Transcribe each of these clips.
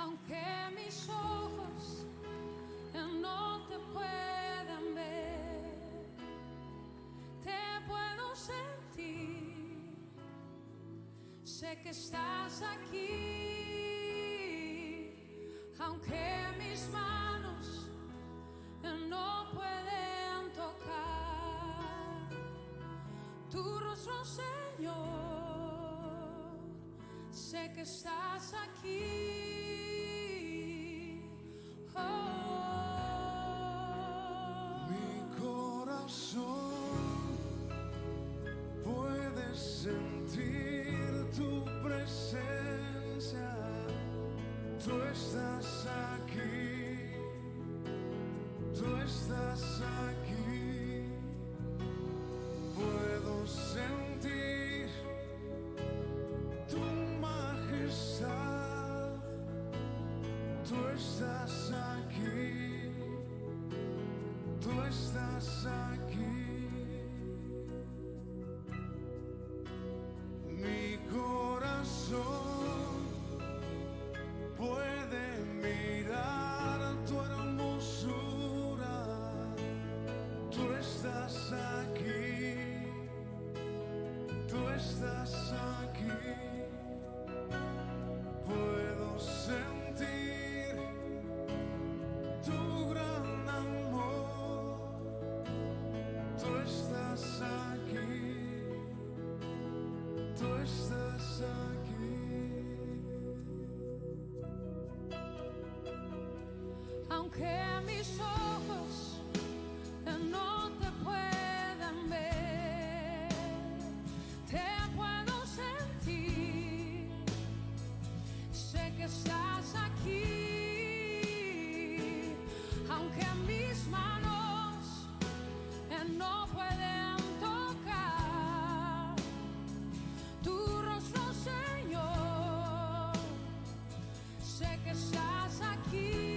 aunque mis ojos no te puedan ver, te puedo sentir, sé que estás aquí, aunque mis manos no pueden tocar tu rostro, Señor, sé que estás aquí. Puedes sentir tu presencia, tú estás aquí, tú estás aquí. Puedo sentir tu majestad, tú estás aquí, tú estás aquí. Mi corazón puede mirar tu hermosura, tú estás aquí, tú estás aquí. Puedo sentir tu gran amor, tú estás aquí, tú estás aquí. Aunque mis ojos no te puedan ver, te puedo sentir, sé que estás aquí, aunque mis manos no pueden tocar tu rostro, Señor, sé que estás aquí.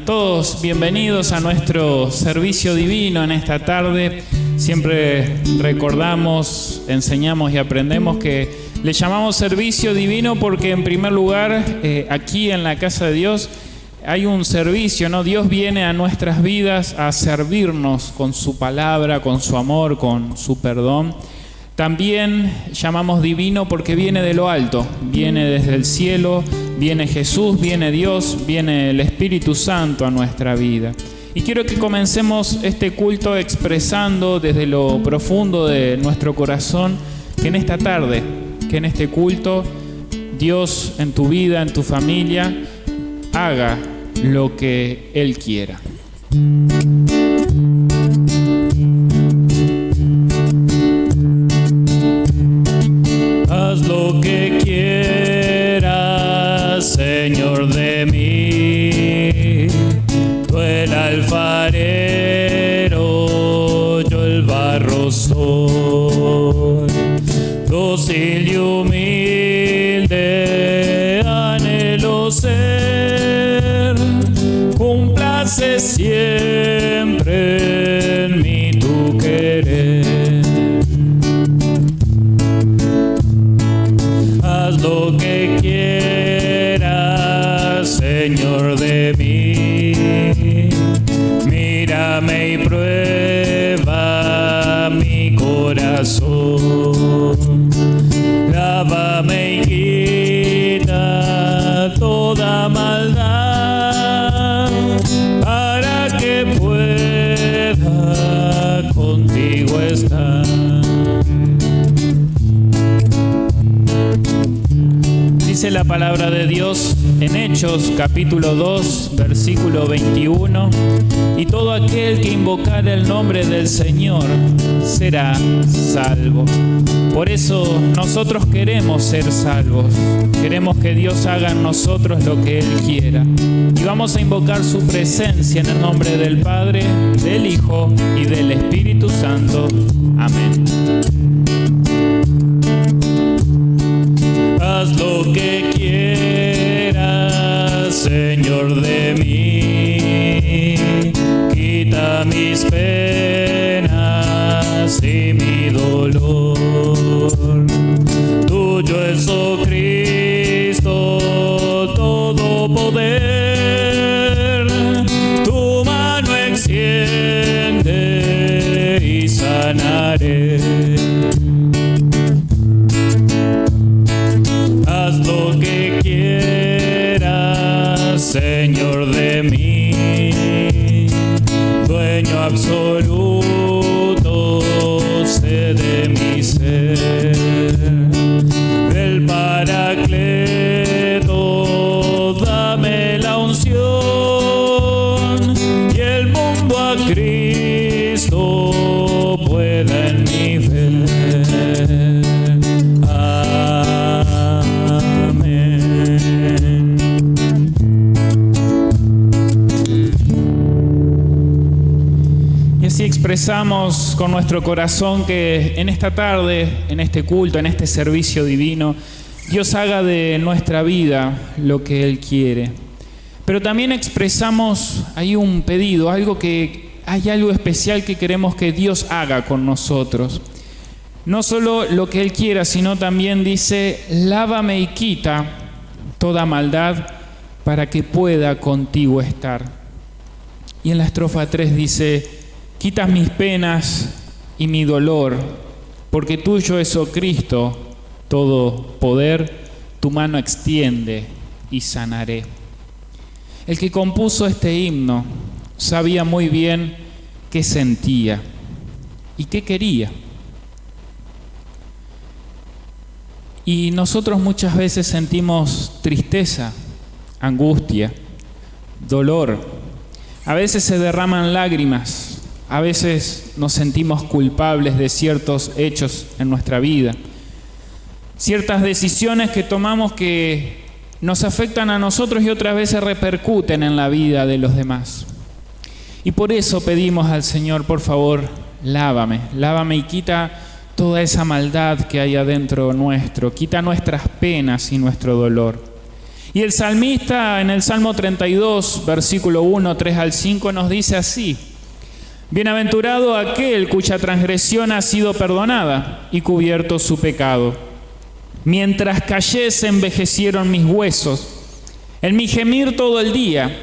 Todos bienvenidos a nuestro servicio divino en esta tarde. Siempre recordamos, enseñamos y aprendemos que le llamamos servicio divino porque en primer lugar aquí en la casa de Dios hay un servicio, ¿no? Dios viene a nuestras vidas a servirnos con su palabra, con su amor, con su perdón. También llamamos divino porque viene de lo alto, viene desde el cielo, viene Jesús, viene Dios, viene el Espíritu Santo a nuestra vida. Y quiero que comencemos este culto expresando desde lo profundo de nuestro corazón que en esta tarde, que en este culto, Dios en tu vida, en tu familia, haga lo que Él quiera. Haz lo que quieras, Señor de mí. Tú el alfarero, yo el barro soy. Dócil y humilde anhelo ser. Cúmplase siempre en mí tu querer. Haz lo que quieras, Señor de mí. Mírame y prueba mi corazón. Lávame y quita toda maldad para que pueda contigo estar. Dice la palabra de Dios en Hechos capítulo 2, versículo 21, y todo aquel que invocare el nombre del Señor será salvo. Por eso nosotros queremos ser salvos, queremos que Dios haga en nosotros lo que Él quiera. Y vamos a invocar su presencia en el nombre del Padre, del Hijo y del Espíritu Santo. Amén. Haz lo que quieras, Señor de mí. Quita mis penas y mi dolor. Tuyo es, oh Cristo, todo poder. Tu mano extiende y sanaré. Haz lo que quieras, Señor de mí. Dueño absoluto, sé de mi ser. Del Paracleto, dame la unción y el mundo a Cristo pueda en mí ver. Si expresamos con nuestro corazón que en esta tarde, en este culto, en este servicio divino, Dios haga de nuestra vida lo que Él quiere. Pero también expresamos ahí un pedido, hay algo especial que queremos que Dios haga con nosotros. No solo lo que Él quiera, sino también dice, lávame y quita toda maldad para que pueda contigo estar. Y en la estrofa 3 dice, quitas mis penas y mi dolor, porque tuyo es, oh Cristo, todo poder, tu mano extiende y sanaré. El que compuso este himno sabía muy bien qué sentía y qué quería. Y nosotros muchas veces sentimos tristeza, angustia, dolor. A veces se derraman lágrimas. A veces nos sentimos culpables de ciertos hechos en nuestra vida, ciertas decisiones que tomamos que nos afectan a nosotros y otras veces repercuten en la vida de los demás. Y por eso pedimos al Señor, por favor, lávame y quita toda esa maldad que hay adentro nuestro, quita nuestras penas y nuestro dolor. Y el salmista en el Salmo 32, versículo 1, 3 al 5 nos dice así: bienaventurado aquel cuya transgresión ha sido perdonada y cubierto su pecado. Mientras callé se envejecieron mis huesos, en mi gemir todo el día,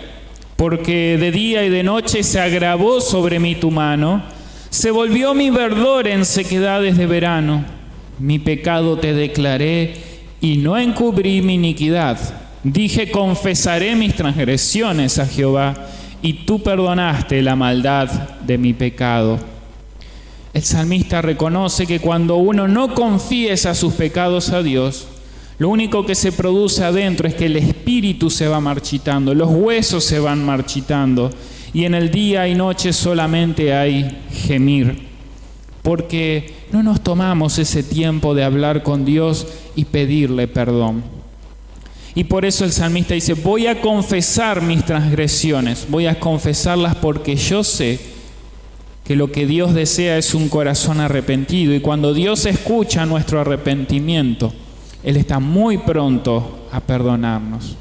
porque de día y de noche se agravó sobre mí tu mano, se volvió mi verdor en sequedades de verano. Mi pecado te declaré y no encubrí mi iniquidad. Dije, confesaré mis transgresiones a Jehová, y tú perdonaste la maldad de mi pecado. El salmista reconoce que cuando uno no confiesa sus pecados a Dios, lo único que se produce adentro es que el espíritu se va marchitando, los huesos se van marchitando, y en el día y noche solamente hay gemir, porque no nos tomamos ese tiempo de hablar con Dios y pedirle perdón. Y por eso el salmista dice, voy a confesar mis transgresiones, voy a confesarlas porque yo sé que lo que Dios desea es un corazón arrepentido. Y cuando Dios escucha nuestro arrepentimiento, Él está muy pronto a perdonarnos.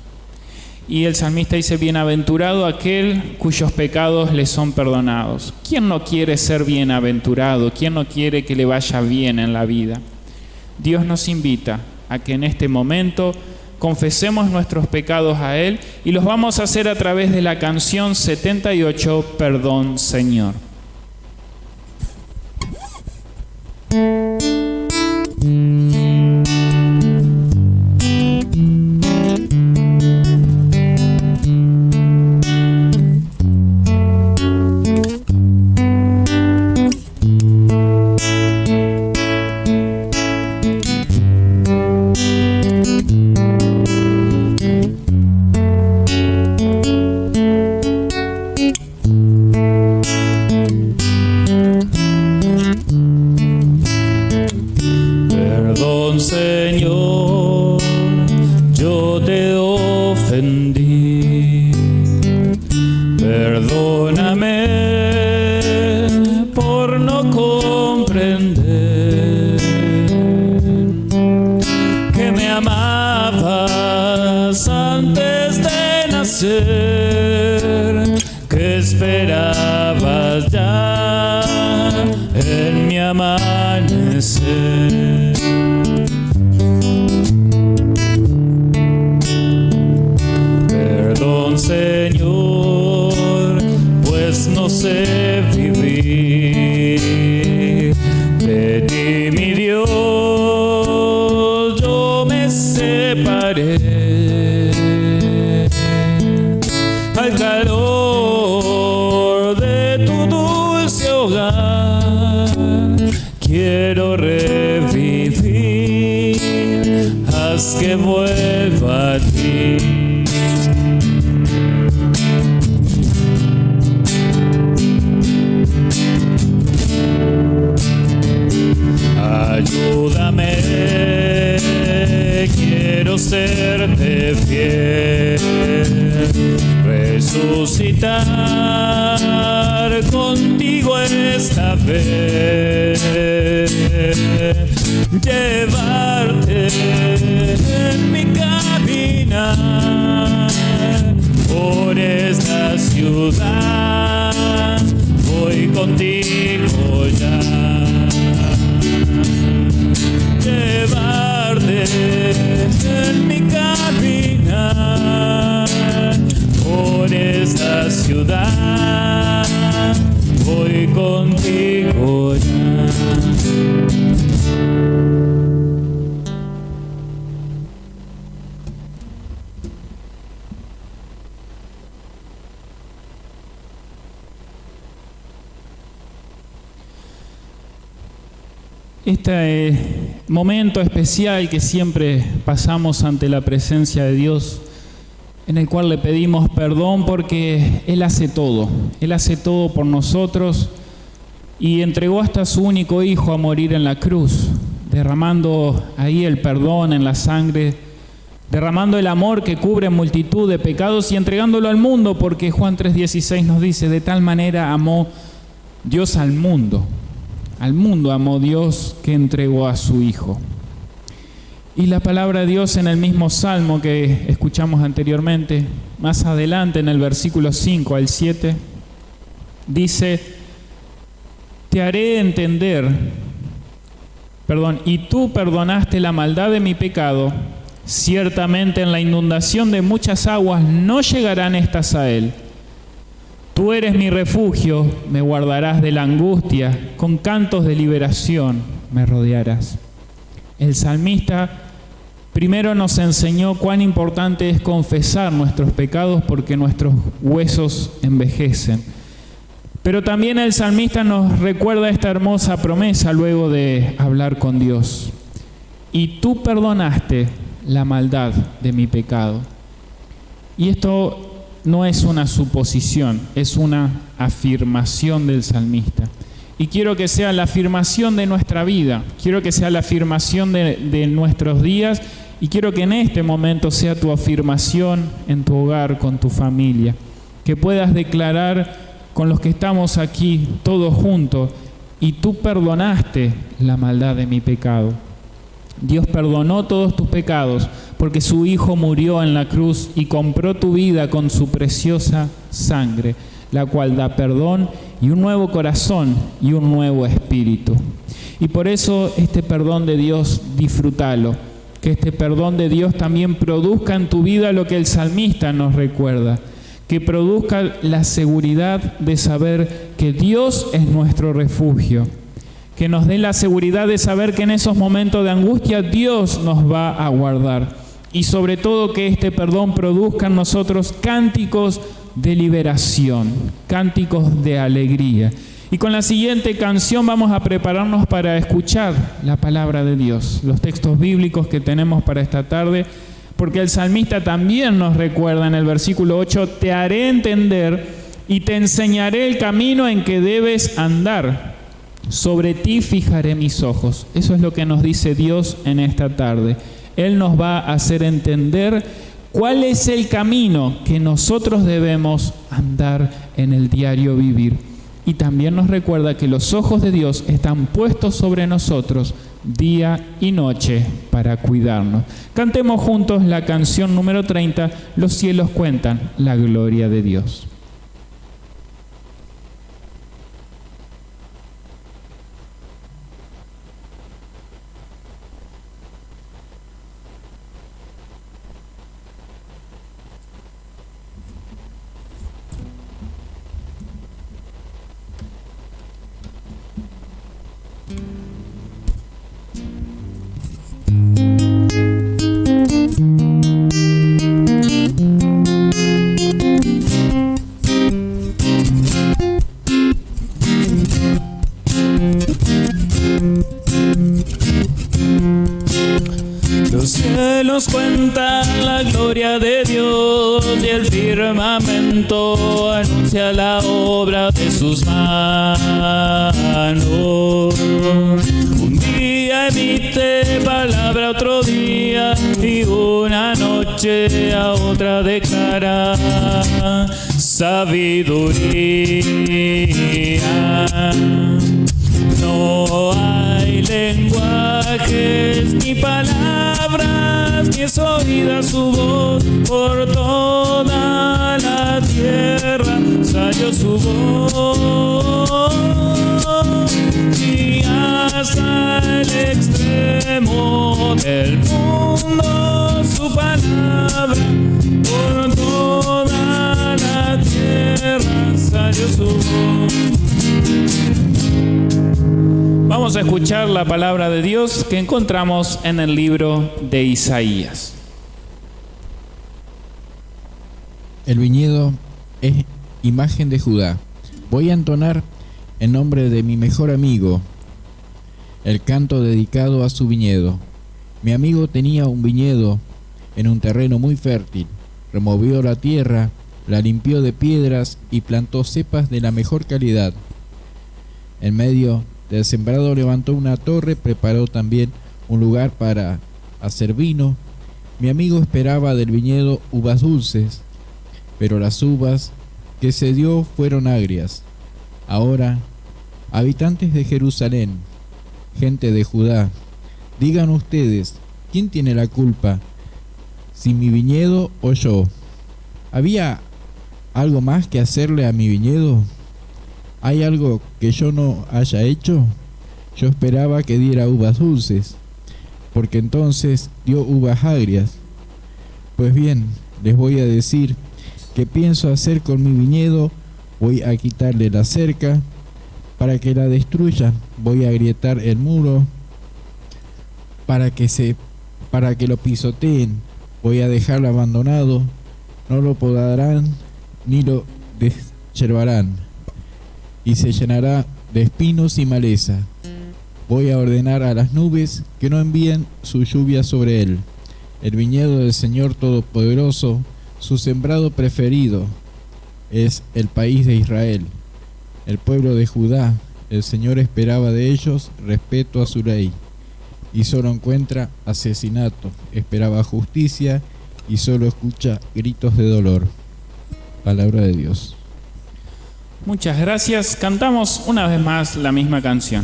Y el salmista dice, bienaventurado aquel cuyos pecados le son perdonados. ¿Quién no quiere ser bienaventurado? ¿Quién no quiere que le vaya bien en la vida? Dios nos invita a que en este momento confesemos nuestros pecados a Él, y los vamos a hacer a través de la canción 78, Perdón, Señor. Señor, yo te ofendí, perdóname por no comprender que me amabas antes de nacer, que esperabas ya en mi amanecer. Perdón, Señor, pues no sé vivir. De ti, mi Dios, yo me separé. Al calor de tu dulce hogar quiero revivir. Haz que vuelva a ti. Ayúdame, quiero serte fiel, resucitar contigo esta vez, llevarte en mi caminar por esta ciudad, voy contigo ya. Llevarte en mi caminar por esta ciudad, voy contigo ya. Este momento especial que siempre pasamos ante la presencia de Dios, en el cual le pedimos perdón porque Él hace todo por nosotros y entregó hasta su único Hijo a morir en la cruz, derramando ahí el perdón en la sangre, derramando el amor que cubre multitud de pecados y entregándolo al mundo, porque Juan 3:16 nos dice, de tal manera amó Dios al mundo amó Dios que entregó a su Hijo. Y la palabra de Dios en el mismo Salmo que escuchamos anteriormente, más adelante en el versículo 5 al 7, dice, te haré entender, y tú perdonaste la maldad de mi pecado, ciertamente en la inundación de muchas aguas no llegarán estas a él. Tú eres mi refugio, me guardarás de la angustia, con cantos de liberación me rodearás. El salmista Primero nos enseñó cuán importante es confesar nuestros pecados porque nuestros huesos envejecen. Pero también el salmista nos recuerda esta hermosa promesa luego de hablar con Dios. Y tú perdonaste la maldad de mi pecado. Y esto no es una suposición, es una afirmación del salmista. Y quiero que sea la afirmación de nuestra vida, quiero que sea la afirmación de nuestros días, y quiero que en este momento sea tu afirmación en tu hogar, con tu familia. Que puedas declarar con los que estamos aquí todos juntos: y tú perdonaste la maldad de mi pecado. Dios perdonó todos tus pecados porque su Hijo murió en la cruz y compró tu vida con su preciosa sangre, la cual da perdón y un nuevo corazón y un nuevo espíritu. Y por eso este perdón de Dios, disfrútalo. Que este perdón de Dios también produzca en tu vida lo que el salmista nos recuerda. Que produzca la seguridad de saber que Dios es nuestro refugio. Que nos dé la seguridad de saber que en esos momentos de angustia Dios nos va a guardar. Y sobre todo que este perdón produzca en nosotros cánticos de liberación, cánticos de alegría. Y con la siguiente canción vamos a prepararnos para escuchar la palabra de Dios, los textos bíblicos que tenemos para esta tarde, porque el salmista también nos recuerda en el versículo 8: te haré entender y te enseñaré el camino en que debes andar. Sobre ti fijaré mis ojos. Eso es lo que nos dice Dios en esta tarde. Él nos va a hacer entender cuál es el camino que nosotros debemos andar en el diario vivir. Y también nos recuerda que los ojos de Dios están puestos sobre nosotros día y noche para cuidarnos. Cantemos juntos la canción número 30, Los cielos cuentan la gloria de Dios. Los cielos cuentan la gloria de Dios y el firmamento anuncia la obra de sus manos. Un día emite palabra a otro día y una noche a otra declara sabiduría. No hay lenguajes ni palabras, ni es oída su voz por toda la tierra. Salió su voz y hasta el extremo del mundo su palabra. Por toda la tierra salió su voz. Vamos a escuchar la palabra de Dios que encontramos en el libro de Isaías. El viñedo es imagen de Judá. Voy a entonar en nombre de mi mejor amigo el canto dedicado a su viñedo. Mi amigo tenía un viñedo en un terreno muy fértil. Removió la tierra, la limpió de piedras y plantó cepas de la mejor calidad. En medio del sembrado levantó una torre, preparó también un lugar para hacer vino. Mi amigo esperaba del viñedo uvas dulces, pero las uvas que se dio fueron agrias. Ahora, habitantes de Jerusalén, gente de Judá, digan ustedes, ¿quién tiene la culpa? ¿Si mi viñedo o yo? ¿Había algo más que hacerle a mi viñedo? ¿Hay algo que yo no haya hecho? Yo esperaba que diera uvas dulces, porque entonces dio uvas agrias. Pues bien, les voy a decir qué pienso hacer con mi viñedo. Voy a quitarle la cerca para que la destruya. Voy a agrietar el muro para que se para que lo pisoteen. Voy a dejarlo abandonado, no lo podarán ni lo deshiervarán, y se llenará de espinos y maleza. Voy a ordenar a las nubes que no envíen su lluvia sobre él. El viñedo del Señor Todopoderoso, su sembrado preferido, es el país de Israel, el pueblo de Judá. El Señor esperaba de ellos respeto a su ley, y solo encuentra asesinato. Esperaba justicia y solo escucha gritos de dolor. Palabra de Dios. Muchas gracias. Cantamos una vez más la misma canción.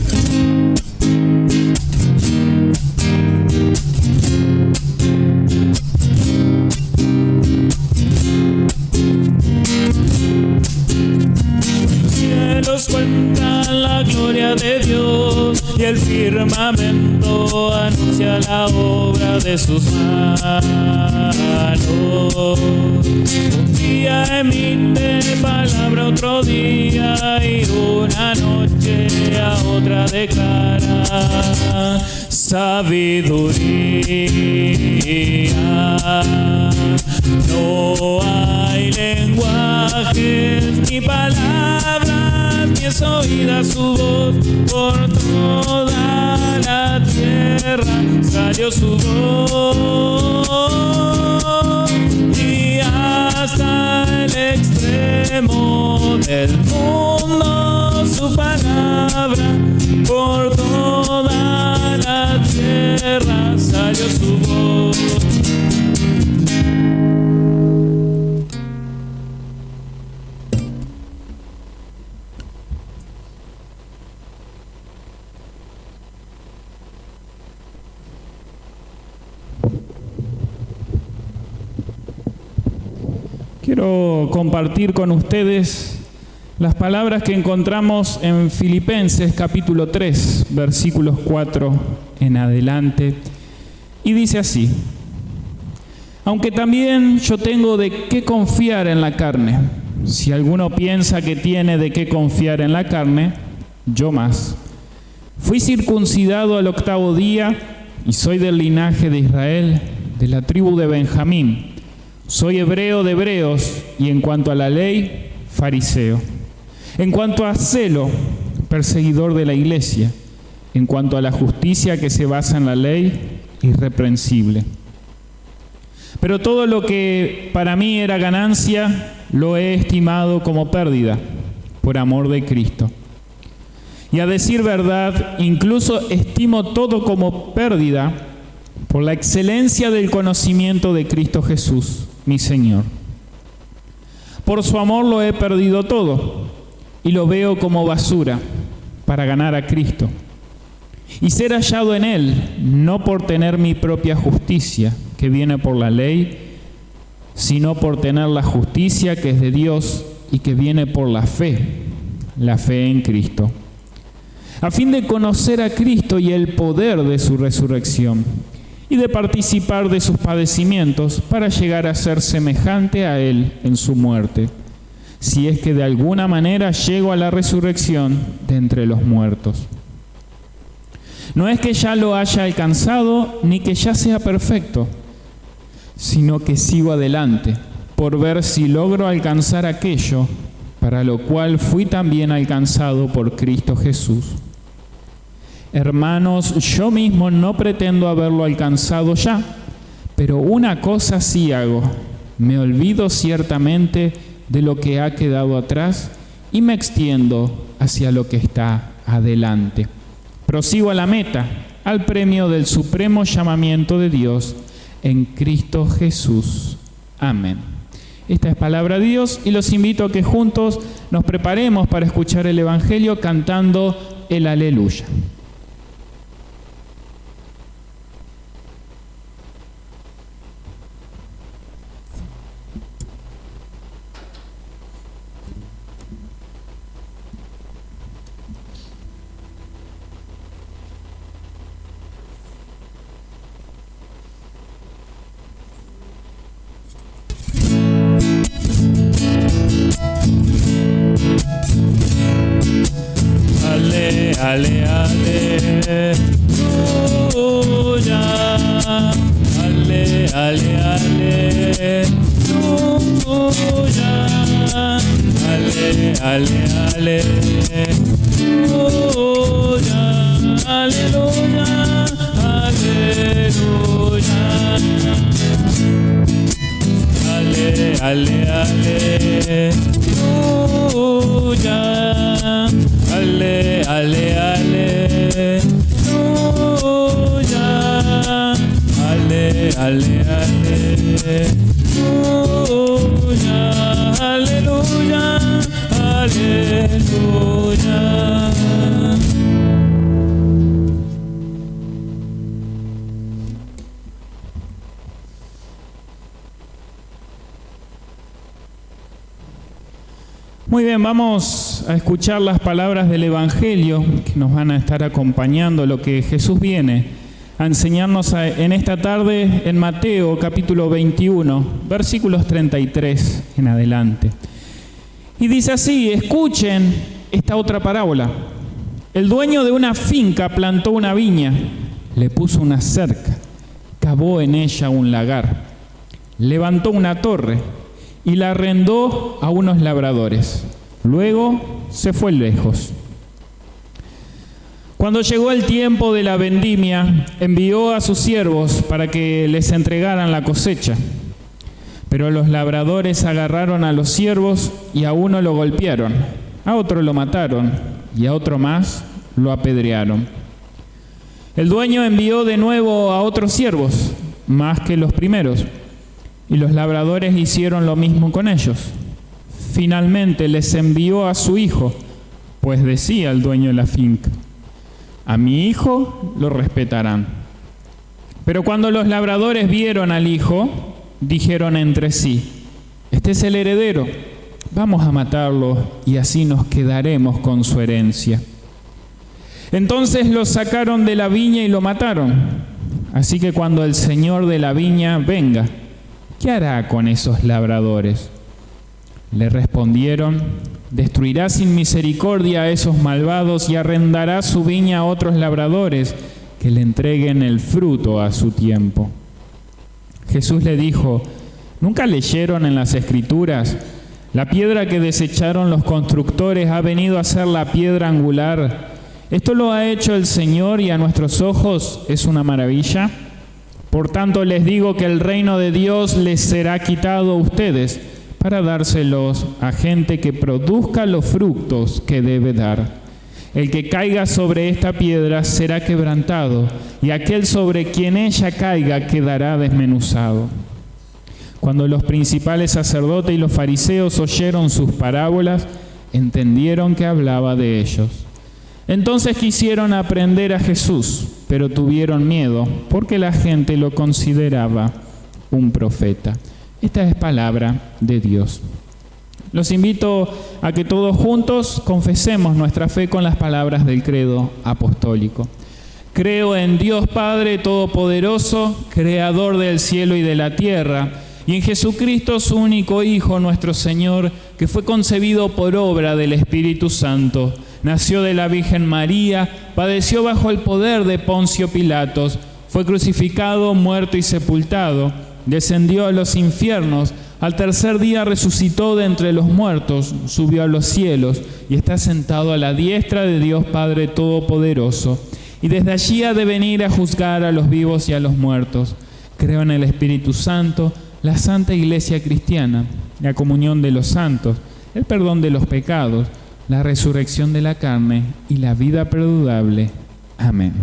Cielos cuentan la gloria de Dios y el firmamento anuncia la obra de sus manos. Un día emite palabra, otro día, y una noche a otra declara sabiduría. No hay lenguajes ni palabras, ni es oída su voz. Por toda la tierra salió su voz, y hasta el extremo del mundo su palabra. Por toda la tierra salió su voz. Quiero compartir con ustedes las palabras que encontramos en Filipenses capítulo 3, versículos 4 en adelante. Y dice así: aunque también yo tengo de qué confiar en la carne. Si alguno piensa que tiene de qué confiar en la carne, yo más. Fui circuncidado al 8º día y soy del linaje de Israel, de la tribu de Benjamín. Soy hebreo de hebreos y en cuanto a la ley, fariseo. En cuanto a celo, perseguidor de la iglesia. En cuanto a la justicia que se basa en la ley, irreprensible. Pero todo lo que para mí era ganancia, lo he estimado como pérdida, por amor de Cristo. Y a decir verdad, incluso estimo todo como pérdida, por la excelencia del conocimiento de Cristo Jesús, mi Señor. Por su amor lo he perdido todo, y lo veo como basura, para ganar a Cristo. Y ser hallado en Él, no por tener mi propia justicia, que viene por la ley, sino por tener la justicia que es de Dios y que viene por la fe en Cristo. A fin de conocer a Cristo y el poder de su resurrección, y de participar de sus padecimientos para llegar a ser semejante a Él en su muerte, si es que de alguna manera llego a la resurrección de entre los muertos. No es que ya lo haya alcanzado, ni que ya sea perfecto, sino que sigo adelante, por ver si logro alcanzar aquello para lo cual fui también alcanzado por Cristo Jesús. Hermanos, yo mismo no pretendo haberlo alcanzado ya, pero una cosa sí hago: me olvido ciertamente de lo que ha quedado atrás y me extiendo hacia lo que está adelante. Prosigo a la meta, al premio del supremo llamamiento de Dios en Cristo Jesús. Amén. Esta es palabra de Dios y los invito a que juntos nos preparemos para escuchar el Evangelio cantando el Aleluya. Ale, ale, aleluya. ale, aleluya. Ale, ale, aleluya. Aleluya, aleluya. Ale, ale, aleluya. Ale, ale, aleluya. Ale, ale, aleluya. Aleluya, aleluya. Muy bien, vamos a escuchar las palabras del Evangelio que nos van a estar acompañando, lo que Jesús viene a enseñarnos en esta tarde en Mateo capítulo 21, versículos 33 en adelante. Y dice así: escuchen esta otra parábola. El dueño de una finca plantó una viña, le puso una cerca, cavó en ella un lagar, levantó una torre y la arrendó a unos labradores. Luego se fue lejos. Cuando llegó el tiempo de la vendimia, envió a sus siervos para que les entregaran la cosecha. Pero los labradores agarraron a los siervos y a uno lo golpearon, a otro lo mataron y a otro más lo apedrearon. El dueño envió de nuevo a otros siervos, más que los primeros, y los labradores hicieron lo mismo con ellos. Finalmente les envió a su hijo, pues decía el dueño de la finca: a mi hijo lo respetarán. Pero cuando los labradores vieron al hijo, dijeron entre sí: este es el heredero, vamos a matarlo y así nos quedaremos con su herencia. Entonces lo sacaron de la viña y lo mataron. Así que cuando el señor de la viña venga, ¿qué hará con esos labradores? Le respondieron: destruirá sin misericordia a esos malvados y arrendará su viña a otros labradores que le entreguen el fruto a su tiempo. Jesús le dijo: ¿nunca leyeron en las Escrituras? La piedra que desecharon los constructores ha venido a ser la piedra angular. Esto lo ha hecho el Señor y a nuestros ojos es una maravilla. Por tanto les digo que el reino de Dios les será quitado a ustedes para dárselos a gente que produzca los frutos que debe dar. El que caiga sobre esta piedra será quebrantado, y aquel sobre quien ella caiga quedará desmenuzado. Cuando los principales sacerdotes y los fariseos oyeron sus parábolas, entendieron que hablaba de ellos. Entonces quisieron aprender a Jesús, pero tuvieron miedo, porque la gente lo consideraba un profeta. Esta es palabra de Dios. Los invito a que todos juntos confesemos nuestra fe con las palabras del credo apostólico. Creo en Dios Padre Todopoderoso, Creador del cielo y de la tierra, y en Jesucristo, su único Hijo, nuestro Señor, que fue concebido por obra del Espíritu Santo. Nació de la Virgen María, padeció bajo el poder de Poncio Pilatos, fue crucificado, muerto y sepultado, descendió a los infiernos, al tercer día resucitó de entre los muertos, subió a los cielos y está sentado a la diestra de Dios Padre Todopoderoso. Y desde allí ha de venir a juzgar a los vivos y a los muertos. Creo en el Espíritu Santo, la Santa Iglesia Cristiana, la comunión de los santos, el perdón de los pecados, la resurrección de la carne y la vida perdurable. Amén.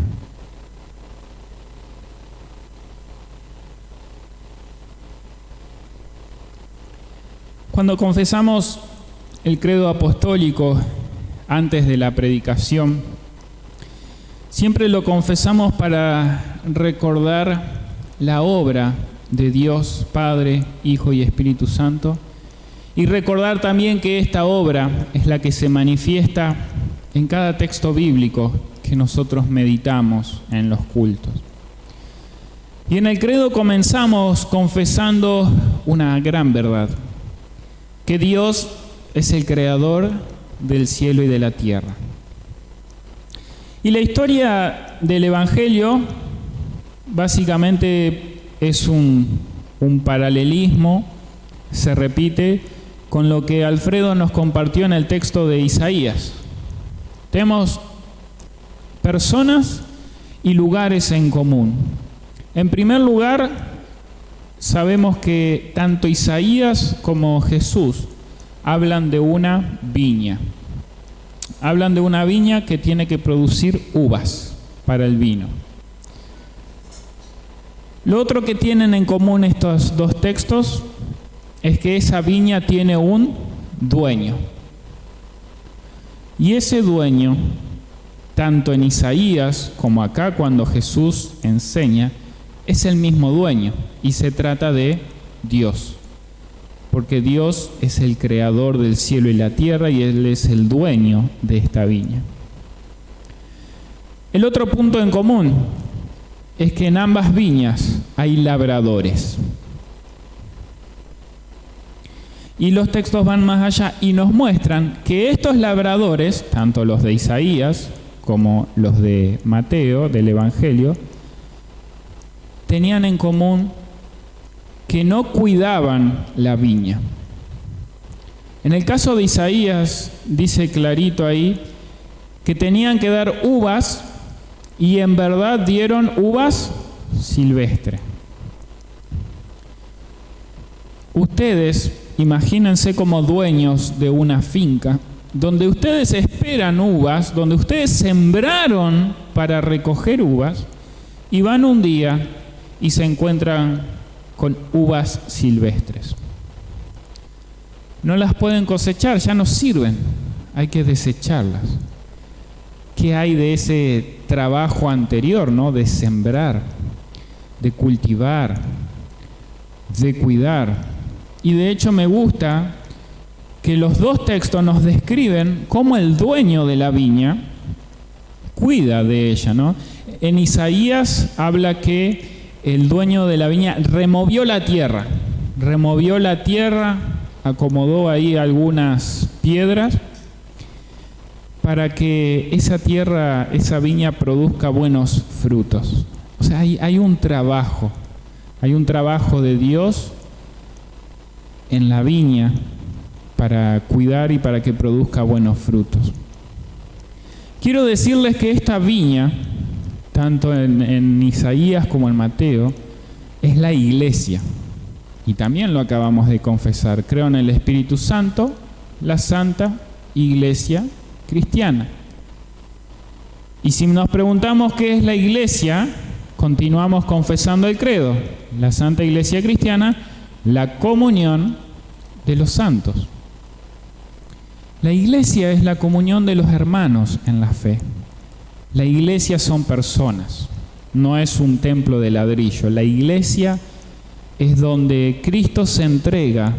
Cuando confesamos el credo apostólico antes de la predicación, siempre lo confesamos para recordar la obra de Dios, Padre, Hijo y Espíritu Santo, y recordar también que esta obra es la que se manifiesta en cada texto bíblico que nosotros meditamos en los cultos. Y en el credo comenzamos confesando una gran verdad, que Dios es el creador del cielo y de la tierra. Y la historia del Evangelio básicamente es un paralelismo, se repite con lo que Alfredo nos compartió en el texto de Isaías. Tenemos personas y lugares en común. En primer lugar, sabemos que tanto Isaías como Jesús hablan de una viña. Hablan de una viña que tiene que producir uvas para el vino. Lo otro que tienen en común estos dos textos es que esa viña tiene un dueño. Y ese dueño, tanto en Isaías como acá cuando Jesús enseña, es el mismo dueño y se trata de Dios. Porque Dios es el creador del cielo y la tierra y Él es el dueño de esta viña. El otro punto en común es que en ambas viñas hay labradores. Y los textos van más allá y nos muestran que estos labradores, tanto los de Isaías como los de Mateo, del Evangelio, tenían en común que no cuidaban la viña. En el caso de Isaías, dice clarito ahí, que tenían que dar uvas y en verdad dieron uvas silvestres. Ustedes imagínense como dueños de una finca donde ustedes esperan uvas, donde ustedes sembraron para recoger uvas y van un día y se encuentran con uvas silvestres. No las pueden cosechar, ya no sirven, hay que desecharlas. ¿Qué hay de ese trabajo anterior, ¿no? De sembrar, de cultivar, de cuidar? Y de hecho me gusta que los dos textos nos describen cómo el dueño de la viña cuida de ella, ¿no? En Isaías habla que el dueño de la viña removió la tierra, acomodó ahí algunas piedras para que esa tierra, esa viña produzca buenos frutos. O sea, hay un trabajo de Dios en la viña para cuidar y para que produzca buenos frutos. Quiero decirles que esta viña, tanto en Isaías como en Mateo, es la iglesia. Y también lo acabamos de confesar. Creo en el Espíritu Santo, la Santa Iglesia Cristiana. Y si nos preguntamos qué es la iglesia, continuamos confesando el credo. La Santa Iglesia Cristiana, la comunión de los santos. La iglesia es la comunión de los hermanos en la fe. La iglesia son personas, no es un templo de ladrillo. La iglesia es donde Cristo se entrega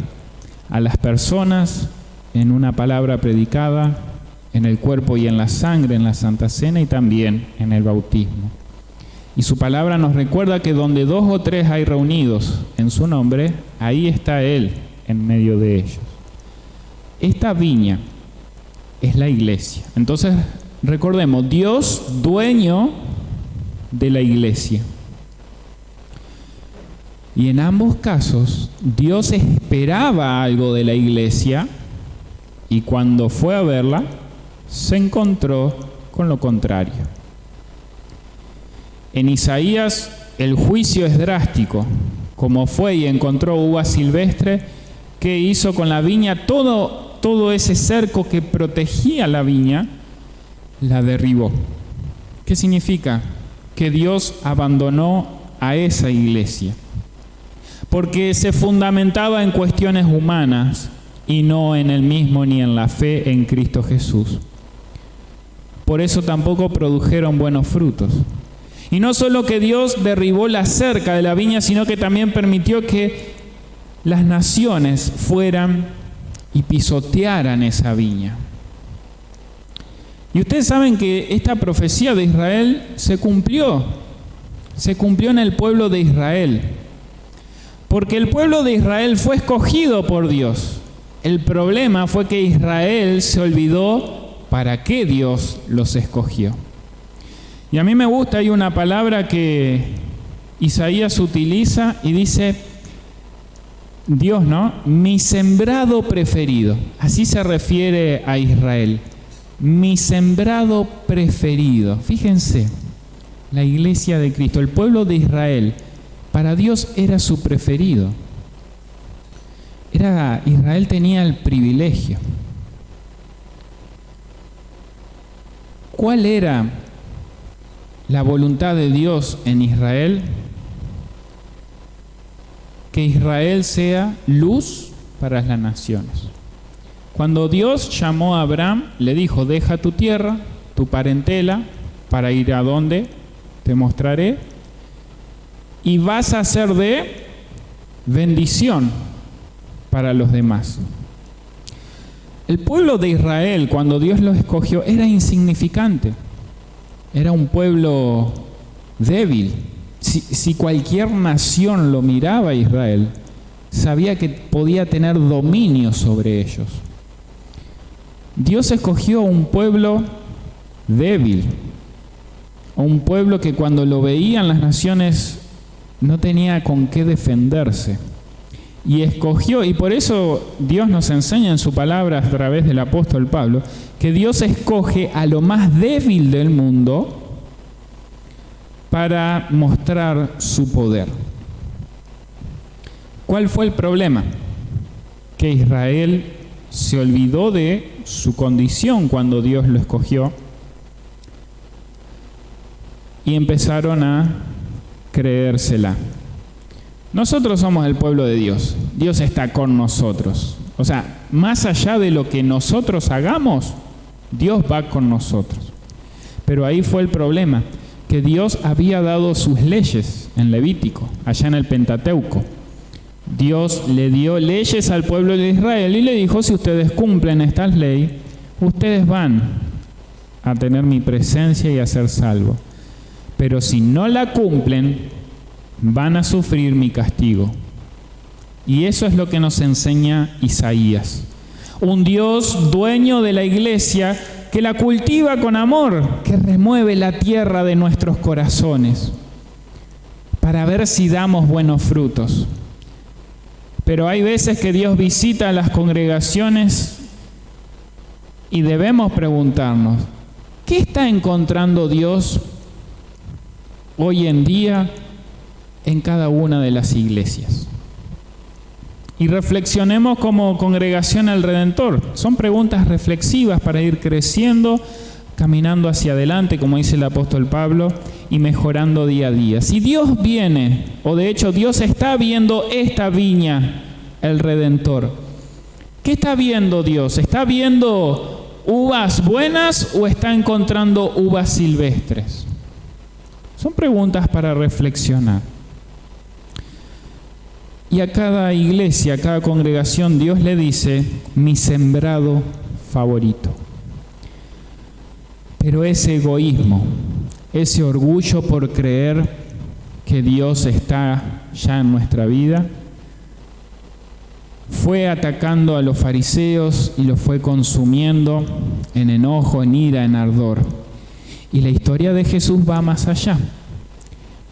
a las personas en una palabra predicada, en el cuerpo y en la sangre, en la Santa Cena y también en el bautismo. Y su palabra nos recuerda que donde 2 o 3 hay reunidos en su nombre, ahí está Él en medio de ellos. Esta viña es la iglesia. Entonces, recordemos, Dios, dueño de la iglesia. Y en ambos casos, Dios esperaba algo de la iglesia y cuando fue a verla, se encontró con lo contrario. En Isaías, el juicio es drástico. Como fue y encontró uva silvestre, ¿qué hizo con la viña? Todo ese cerco que protegía la viña, la derribó. ¿Qué significa? Que Dios abandonó a esa iglesia, porque se fundamentaba en cuestiones humanas y no en el mismo ni en la fe en Cristo Jesús. Por eso tampoco produjeron buenos frutos. Y no solo que Dios derribó la cerca de la viña, sino que también permitió que las naciones fueran y pisotearan esa viña. Y ustedes saben que esta profecía de Israel se cumplió en el pueblo de Israel, porque el pueblo de Israel fue escogido por Dios. El problema fue que Israel se olvidó para qué Dios los escogió. Y a mí me gusta, hay una palabra que Isaías utiliza y dice, Dios, ¿no? Mi sembrado preferido. Así se refiere a Israel. Mi sembrado preferido. Fíjense, la iglesia de Cristo, el pueblo de Israel, para Dios era su preferido. Israel tenía el privilegio. ¿Cuál era la voluntad de Dios en Israel? Que Israel sea luz para las naciones. Cuando Dios llamó a Abraham, le dijo, deja tu tierra, tu parentela, para ir a donde te mostraré, y vas a ser de bendición para los demás. El pueblo de Israel, cuando Dios lo escogió, era insignificante. Era un pueblo débil. Si cualquier nación lo miraba a Israel, sabía que podía tener dominio sobre ellos. Dios escogió un pueblo débil, un pueblo que cuando lo veían las naciones no tenía con qué defenderse. Y escogió, y por eso Dios nos enseña en su palabra a través del apóstol Pablo, que Dios escoge a lo más débil del mundo para mostrar su poder. ¿Cuál fue el problema? Que Israel se olvidó de su condición cuando Dios lo escogió y empezaron a creérsela. Nosotros somos el pueblo de Dios. Dios está con nosotros. O sea, más allá de lo que nosotros hagamos, Dios va con nosotros. Pero ahí fue el problema, que Dios había dado sus leyes en Levítico, allá en el Pentateuco. Dios le dio leyes al pueblo de Israel y le dijo, si ustedes cumplen estas leyes, ustedes van a tener mi presencia y a ser salvos. Pero si no la cumplen, van a sufrir mi castigo. Y eso es lo que nos enseña Isaías. Un Dios dueño de la iglesia que la cultiva con amor, que remueve la tierra de nuestros corazones para ver si damos buenos frutos. Pero hay veces que Dios visita a las congregaciones y debemos preguntarnos, ¿qué está encontrando Dios hoy en día en cada una de las iglesias? Y reflexionemos como congregación al Redentor. Son preguntas reflexivas para ir creciendo, caminando hacia adelante, como dice el apóstol Pablo, y mejorando día a día. Si Dios viene, o de hecho Dios está viendo esta viña, el Redentor, ¿qué está viendo Dios? ¿Está viendo uvas buenas o está encontrando uvas silvestres? Son preguntas para reflexionar. Y a cada iglesia, a cada congregación, Dios le dice, mi sembrado favorito. Pero ese egoísmo, ese orgullo por creer que Dios está ya en nuestra vida, fue atacando a los fariseos y los fue consumiendo en enojo, en ira, en ardor. Y la historia de Jesús va más allá.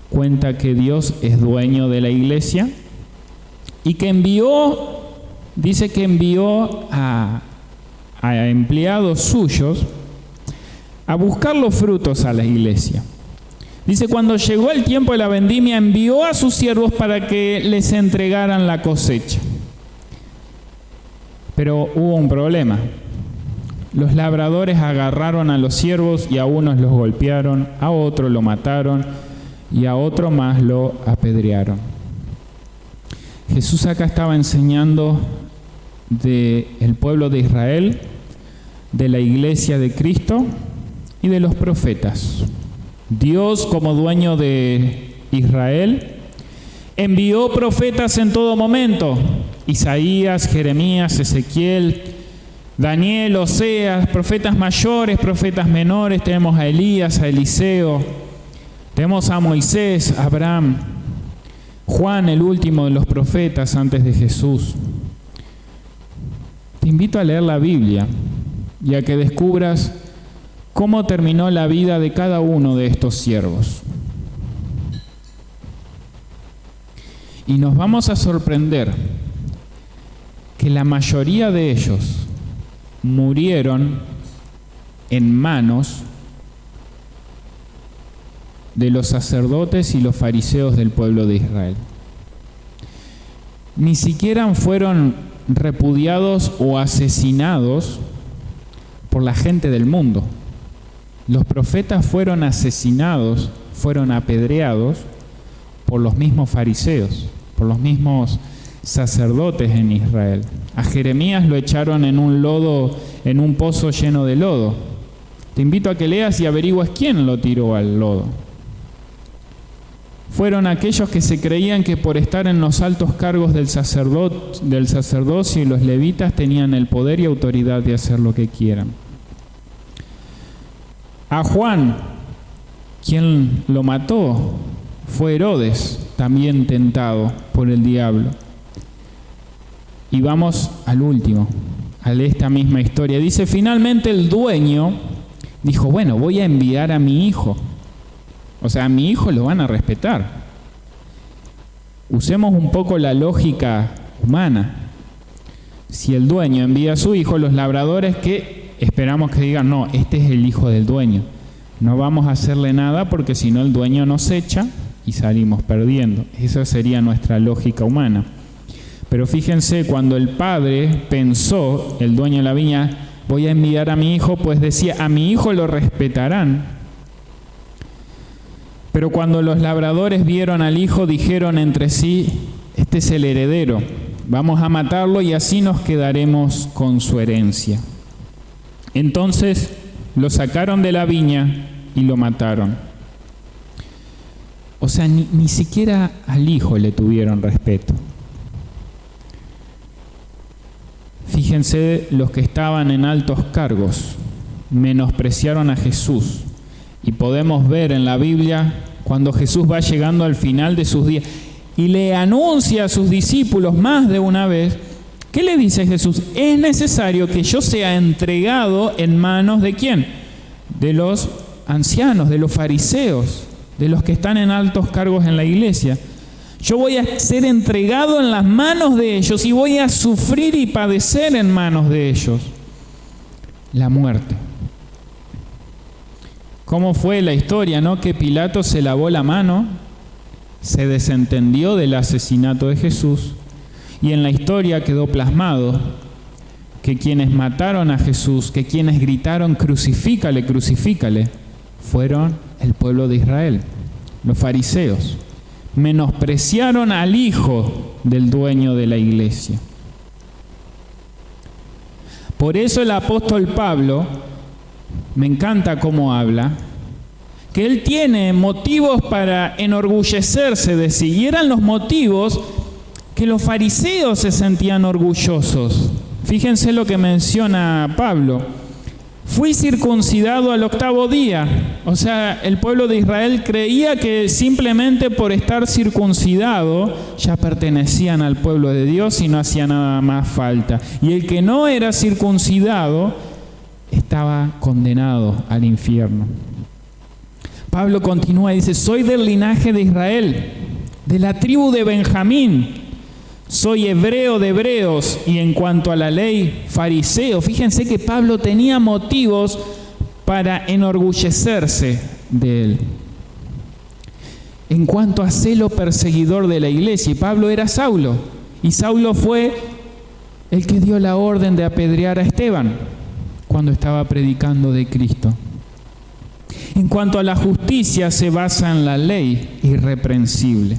Cuenta que Dios es dueño de la iglesia y que dice que envió a empleados suyos a buscar los frutos a la iglesia. Dice, cuando llegó el tiempo de la vendimia, envió a sus siervos para que les entregaran la cosecha. Pero hubo un problema. Los labradores agarraron a los siervos y a unos los golpearon, a otro lo mataron y a otro más lo apedrearon. Jesús acá estaba enseñando del pueblo de Israel, de la iglesia de Cristo y de los profetas. Dios, como dueño de Israel, envió profetas en todo momento. Isaías, Jeremías, Ezequiel, Daniel, Oseas, profetas mayores, profetas menores. Tenemos a Elías, a Eliseo, tenemos a Moisés, a Abraham, Juan, el último de los profetas antes de Jesús. Te invito a leer la Biblia y a que descubras cómo terminó la vida de cada uno de estos siervos. Y nos vamos a sorprender que la mayoría de ellos murieron en manos de los sacerdotes y los fariseos del pueblo de Israel. Ni siquiera fueron repudiados o asesinados por la gente del mundo. Los profetas fueron asesinados, fueron apedreados por los mismos fariseos, por los mismos sacerdotes en Israel. A Jeremías lo echaron en un lodo, en un pozo lleno de lodo. Te invito a que leas y averigües quién lo tiró al lodo. Fueron aquellos que se creían que por estar en los altos cargos del sacerdocio y los levitas tenían el poder y autoridad de hacer lo que quieran. A Juan, quien lo mató, fue Herodes, también tentado por el diablo. Y vamos al último, a esta misma historia. Dice, finalmente el dueño dijo, bueno, voy a enviar a mi hijo. O sea, a mi hijo lo van a respetar. Usemos un poco la lógica humana. Si el dueño envía a su hijo, los labradores que esperamos que digan, no, este es el hijo del dueño. No vamos a hacerle nada porque si no el dueño nos echa y salimos perdiendo. Esa sería nuestra lógica humana. Pero fíjense, cuando el padre pensó, el dueño de la viña, voy a enviar a mi hijo, pues decía, a mi hijo lo respetarán. Pero cuando los labradores vieron al hijo, dijeron entre sí, este es el heredero, vamos a matarlo y así nos quedaremos con su herencia. Entonces lo sacaron de la viña y lo mataron. O sea, ni siquiera al hijo le tuvieron respeto. Fíjense, los que estaban en altos cargos menospreciaron a Jesús. Y podemos ver en la Biblia cuando Jesús va llegando al final de sus días y le anuncia a sus discípulos más de una vez, ¿qué le dice Jesús? Es necesario que yo sea entregado en manos ¿de quién? De los ancianos, de los fariseos, de los que están en altos cargos en la iglesia. Yo voy a ser entregado en las manos de ellos y voy a sufrir y padecer en manos de ellos la muerte. ¿Cómo fue la historia, no? Que Pilato se lavó la mano, se desentendió del asesinato de Jesús, y en la historia quedó plasmado que quienes mataron a Jesús, que quienes gritaron crucifícale, crucifícale, fueron el pueblo de Israel, los fariseos. Menospreciaron al hijo del dueño de la iglesia. Por eso el apóstol Pablo, me encanta cómo habla, que él tiene motivos para enorgullecerse de sí, y eran los motivos que los fariseos se sentían orgullosos. Fíjense lo que menciona Pablo. Fui circuncidado al 8º día. O sea, el pueblo de Israel creía que simplemente por estar circuncidado ya pertenecían al pueblo de Dios y no hacía nada más falta. Y el que no era circuncidado estaba condenado al infierno. Pablo continúa y dice, soy del linaje de Israel, de la tribu de Benjamín. Soy hebreo de hebreos y en cuanto a la ley, fariseo. Fíjense que Pablo tenía motivos para enorgullecerse de él. En cuanto a celo perseguidor de la iglesia, y Pablo era Saulo, y Saulo fue el que dio la orden de apedrear a Esteban cuando estaba predicando de Cristo. En cuanto a la justicia, se basa en la ley irreprensible.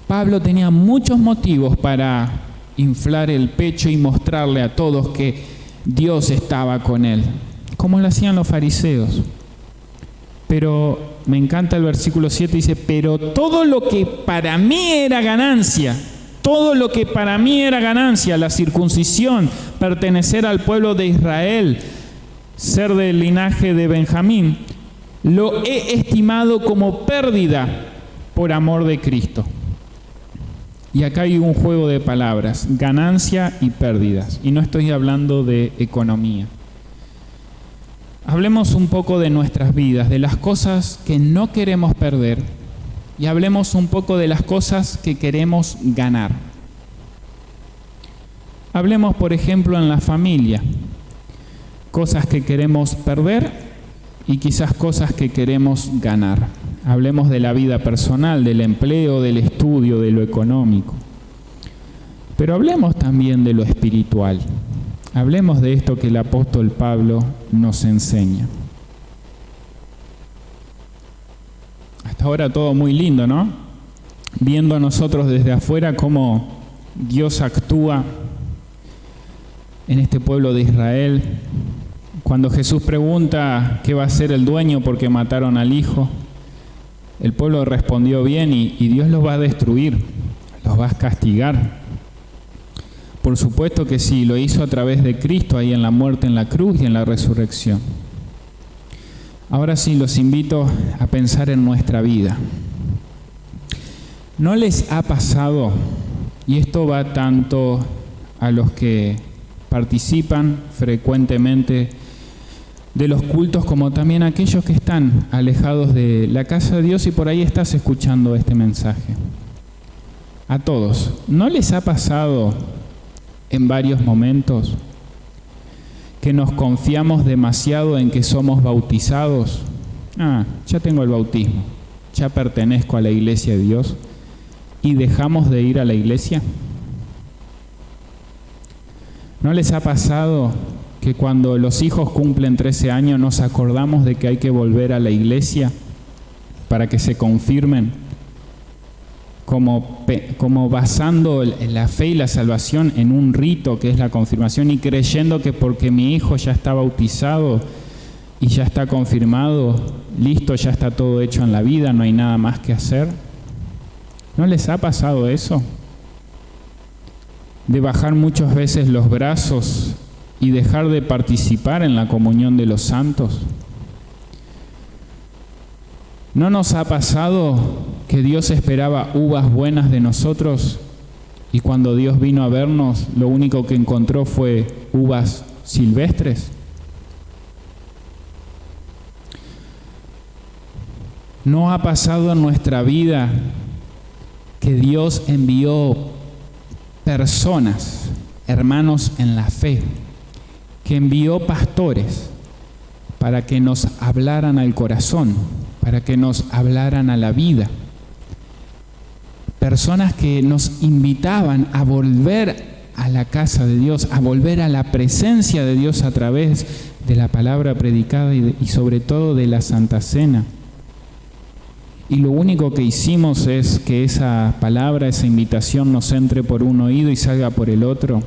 Pablo tenía muchos motivos para inflar el pecho y mostrarle a todos que Dios estaba con él, como lo hacían los fariseos. Pero me encanta el versículo 7, dice, pero todo lo que para mí era ganancia, la circuncisión, pertenecer al pueblo de Israel, ser del linaje de Benjamín, lo he estimado como pérdida por amor de Cristo. Y acá hay un juego de palabras, ganancia y pérdidas. Y no estoy hablando de economía. Hablemos un poco de nuestras vidas, de las cosas que no queremos perder y hablemos un poco de las cosas que queremos ganar. Hablemos, por ejemplo, en la familia, cosas que queremos perder y quizás cosas que queremos ganar. Hablemos de la vida personal, del empleo, del estudio, de lo económico. Pero hablemos también de lo espiritual. Hablemos de esto que el apóstol Pablo nos enseña. Hasta ahora todo muy lindo, ¿no? Viendo a nosotros desde afuera cómo Dios actúa en este pueblo de Israel. Cuando Jesús pregunta qué va a hacer el dueño porque mataron al hijo, el pueblo respondió bien y Dios los va a destruir, los va a castigar. Por supuesto que sí, lo hizo a través de Cristo ahí en la muerte, en la cruz y en la resurrección. Ahora sí, los invito a pensar en nuestra vida. ¿No les ha pasado, y esto va tanto a los que participan frecuentemente de los cultos como también a aquellos que están alejados de la casa de Dios y por ahí estás escuchando este mensaje? A todos, ¿no les ha pasado en varios momentos que nos confiamos demasiado en que somos bautizados? Ya tengo el bautismo, ya pertenezco a la iglesia de Dios, y dejamos de ir a la iglesia. ¿No les ha pasado que cuando los hijos cumplen 13 años nos acordamos de que hay que volver a la iglesia para que se confirmen, como basando la fe y la salvación en un rito que es la confirmación y creyendo que porque mi hijo ya está bautizado y ya está confirmado, listo, ya está todo hecho en la vida, no hay nada más que hacer? ¿No les ha pasado eso? De bajar muchas veces los brazos y dejar de participar en la comunión de los santos. ¿No nos ha pasado que Dios esperaba uvas buenas de nosotros y cuando Dios vino a vernos, lo único que encontró fue uvas silvestres? ¿No ha pasado en nuestra vida que Dios envió personas, hermanos en la fe, que envió pastores para que nos hablaran al corazón, para que nos hablaran a la vida? Personas que nos invitaban a volver a la casa de Dios, a volver a la presencia de Dios a través de la palabra predicada y sobre todo de la Santa Cena. Y lo único que hicimos es que esa palabra, esa invitación nos entre por un oído y salga por el otro.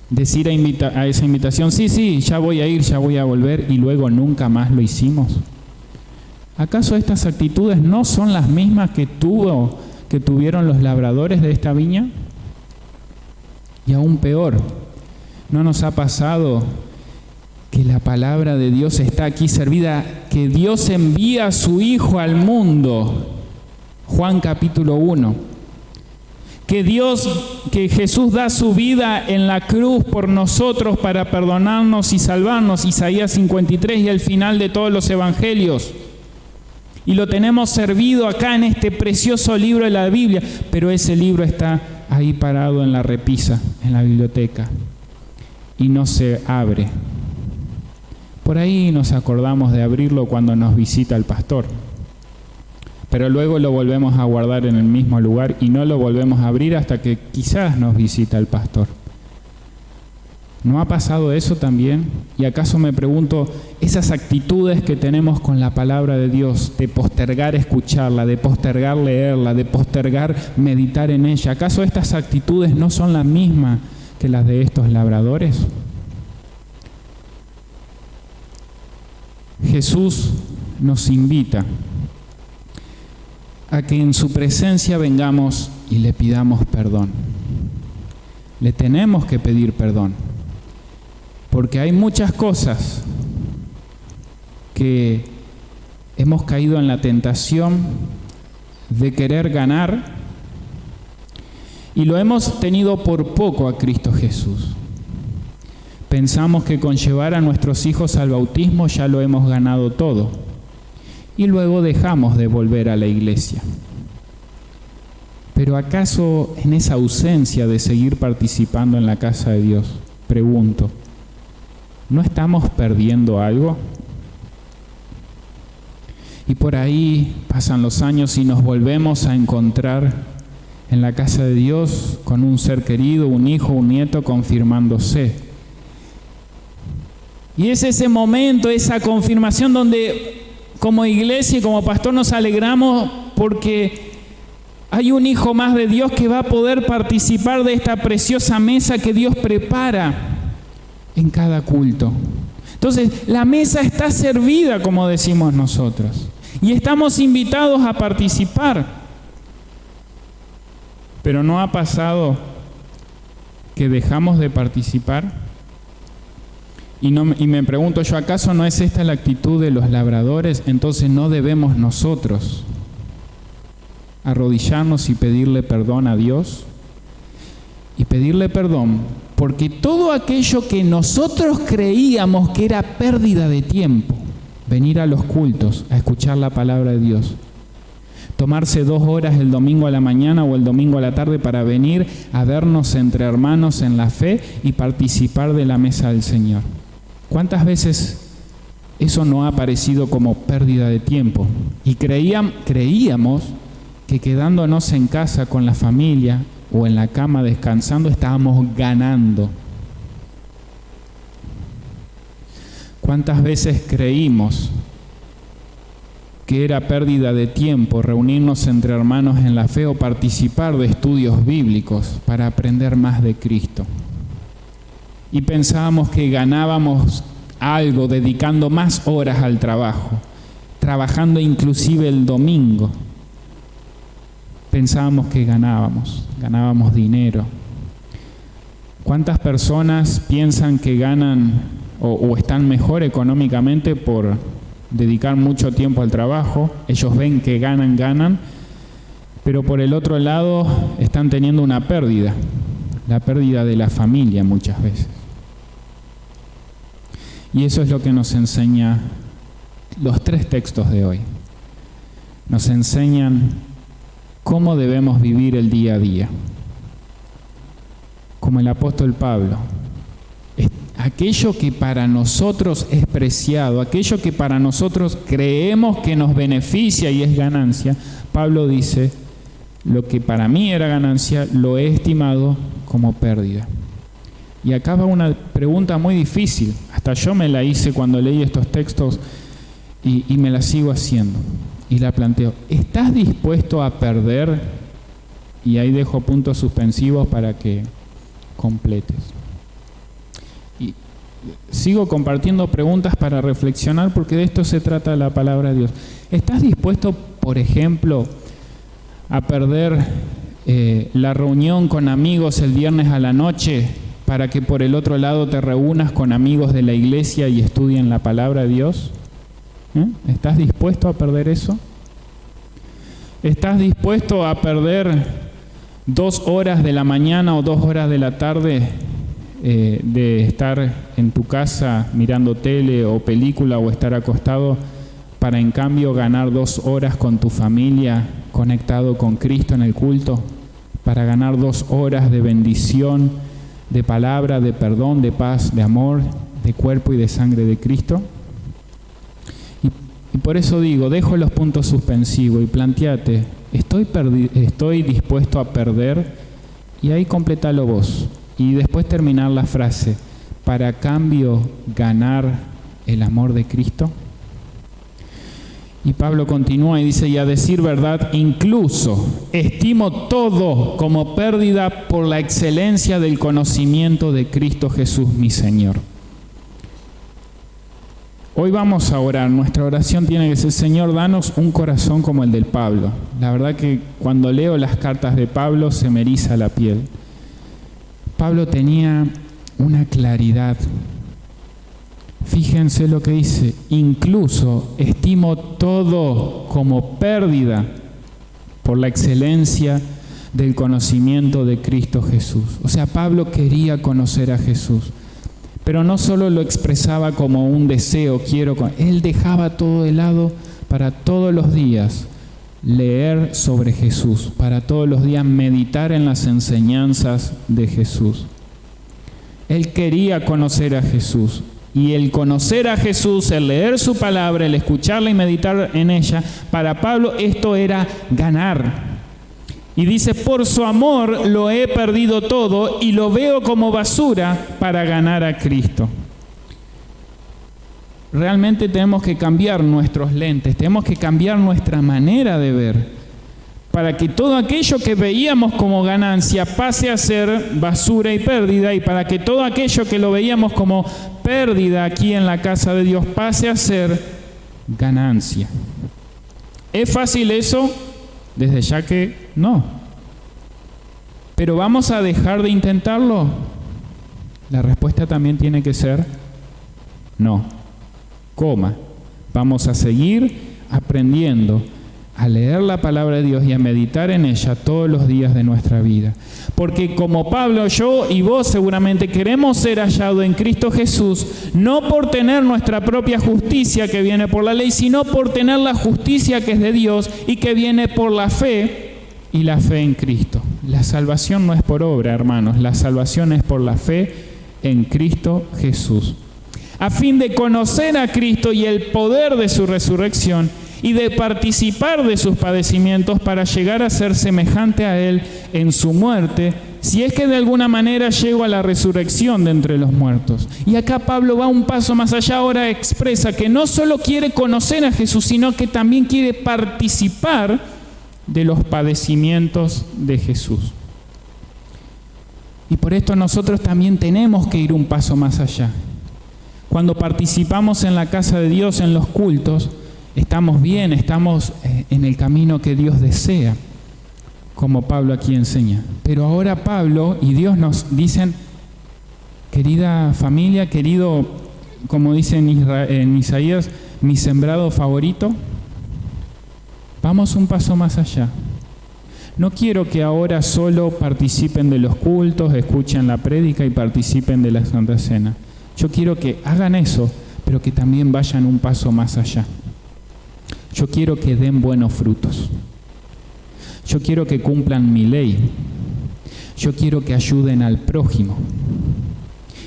Decir a esa invitación, sí, ya voy a ir, ya voy a volver, y luego nunca más lo hicimos. ¿Acaso estas actitudes no son las mismas que tuvieron los labradores de esta viña? Y aún peor, ¿no nos ha pasado que la palabra de Dios está aquí servida, que Dios envía a su Hijo al mundo? Juan capítulo 1. Que Jesús da su vida en la cruz por nosotros para perdonarnos y salvarnos. Isaías 53 y el final de todos los evangelios. Y lo tenemos servido acá en este precioso libro de la Biblia, pero ese libro está ahí parado en la repisa, en la biblioteca, y no se abre. Por ahí nos acordamos de abrirlo cuando nos visita el pastor, pero luego lo volvemos a guardar en el mismo lugar y no lo volvemos a abrir hasta que quizás nos visita el pastor. ¿No ha pasado eso también? Y acaso me pregunto, esas actitudes que tenemos con la palabra de Dios, de postergar escucharla, de postergar leerla, de postergar meditar en ella, ¿acaso estas actitudes no son las mismas que las de estos labradores? Jesús nos invita a que en su presencia vengamos y le pidamos perdón. Le tenemos que pedir perdón, porque hay muchas cosas que hemos caído en la tentación de querer ganar y lo hemos tenido por poco a Cristo Jesús. Pensamos que con llevar a nuestros hijos al bautismo ya lo hemos ganado todo y luego dejamos de volver a la iglesia. Pero ¿acaso en esa ausencia de seguir participando en la casa de Dios, pregunto, ¿no estamos perdiendo algo? Y por ahí pasan los años y nos volvemos a encontrar en la casa de Dios con un ser querido, un hijo, un nieto confirmándose. Y es ese momento, esa confirmación donde como iglesia y como pastor nos alegramos porque hay un hijo más de Dios que va a poder participar de esta preciosa mesa que Dios prepara en cada culto. Entonces, la mesa está servida, como decimos nosotros, y estamos invitados a participar. Pero ¿no ha pasado que dejamos de participar? Y me pregunto yo, ¿acaso no es esta la actitud de los labradores? Entonces no debemos nosotros arrodillarnos y pedirle perdón a Dios. Y pedirle perdón porque todo aquello que nosotros creíamos que era pérdida de tiempo, venir a los cultos, a escuchar la palabra de Dios, tomarse 2 horas el domingo a la mañana o el domingo a la tarde para venir a vernos entre hermanos en la fe y participar de la mesa del Señor. ¿Cuántas veces eso no ha parecido como pérdida de tiempo? Y creíamos que quedándonos en casa con la familia o en la cama descansando estábamos ganando. ¿Cuántas veces creímos que era pérdida de tiempo reunirnos entre hermanos en la fe o participar de estudios bíblicos para aprender más de Cristo? Y pensábamos que ganábamos algo dedicando más horas al trabajo, trabajando inclusive el domingo. Pensábamos que ganábamos dinero. ¿Cuántas personas piensan que ganan o están mejor económicamente por dedicar mucho tiempo al trabajo? Ellos ven que ganan, pero por el otro lado están teniendo una pérdida, la pérdida de la familia muchas veces. Y eso es lo que nos enseña los 3 textos de hoy. Nos enseñan cómo debemos vivir el día a día. Como el apóstol Pablo, aquello que para nosotros es preciado, aquello que para nosotros creemos que nos beneficia y es ganancia, Pablo dice, lo que para mí era ganancia, lo he estimado como pérdida. Y acá va una pregunta muy difícil, hasta yo me la hice cuando leí estos textos y me la sigo haciendo. Y la planteo, ¿estás dispuesto a perder? Y ahí dejo puntos suspensivos para que completes. Y sigo compartiendo preguntas para reflexionar porque de esto se trata la palabra de Dios. ¿Estás dispuesto, por ejemplo, a perder la reunión con amigos el viernes a la noche para que por el otro lado te reúnas con amigos de la iglesia y estudien la palabra de Dios? ¿Estás dispuesto a perder eso? ¿Estás dispuesto a perder 2 horas de la mañana o 2 horas de la tarde de estar en tu casa mirando tele o película o estar acostado para en cambio ganar 2 horas con tu familia conectado con Cristo en el culto? Para ganar 2 horas de bendición, de palabra, de perdón, de paz, de amor, de cuerpo y de sangre de Cristo. Y por eso digo, dejo los puntos suspensivos y planteate, ¿estoy dispuesto a perder? Y ahí complétalo vos. Y después terminar la frase, para cambio ganar el amor de Cristo. Y Pablo continúa y dice, y a decir verdad, incluso estimo todo como pérdida por la excelencia del conocimiento de Cristo Jesús mi Señor. Hoy vamos a orar. Nuestra oración tiene que ser, Señor, danos un corazón como el del Pablo. La verdad que cuando leo las cartas de Pablo se me eriza la piel. Pablo tenía una claridad. Fíjense lo que dice, incluso estimo todo como pérdida por la excelencia del conocimiento de Cristo Jesús. O sea, Pablo quería conocer a Jesús. Pero no solo lo expresaba como un deseo, él dejaba todo de lado para todos los días leer sobre Jesús, para todos los días meditar en las enseñanzas de Jesús. Él quería conocer a Jesús. Y el conocer a Jesús, el leer su palabra, el escucharla y meditar en ella, para Pablo esto era ganar. Y dice, por su amor lo he perdido todo y lo veo como basura para ganar a Cristo. Realmente tenemos que cambiar nuestros lentes, tenemos que cambiar nuestra manera de ver, para que todo aquello que veíamos como ganancia pase a ser basura y pérdida, y para que todo aquello que lo veíamos como pérdida aquí en la casa de Dios pase a ser ganancia. ¿Es fácil eso? Desde ya que no. ¿Pero vamos a dejar de intentarlo? La respuesta también tiene que ser no. Vamos a seguir aprendiendo a leer la palabra de Dios y a meditar en ella todos los días de nuestra vida. Porque como Pablo, yo y vos seguramente queremos ser hallados en Cristo Jesús, no por tener nuestra propia justicia que viene por la ley, sino por tener la justicia que es de Dios y que viene por la fe, y la fe en Cristo. La salvación no es por obra, hermanos, la salvación es por la fe en Cristo Jesús. A fin de conocer a Cristo y el poder de su resurrección, y de participar de sus padecimientos para llegar a ser semejante a Él en su muerte, si es que de alguna manera llego a la resurrección de entre los muertos. Y acá Pablo va un paso más allá, ahora expresa que no solo quiere conocer a Jesús, sino que también quiere participar de los padecimientos de Jesús. Y por esto nosotros también tenemos que ir un paso más allá. Cuando participamos en la casa de Dios, en los cultos, estamos bien, estamos en el camino que Dios desea, como Pablo aquí enseña. Pero ahora Pablo y Dios nos dicen, querida familia, querido, como dice en Isaías, mi sembrado favorito, vamos un paso más allá. No quiero que ahora solo participen de los cultos, escuchen la prédica y participen de la Santa Cena. Yo quiero que hagan eso, pero que también vayan un paso más allá. Yo quiero que den buenos frutos. Yo quiero que cumplan mi ley. Yo quiero que ayuden al prójimo.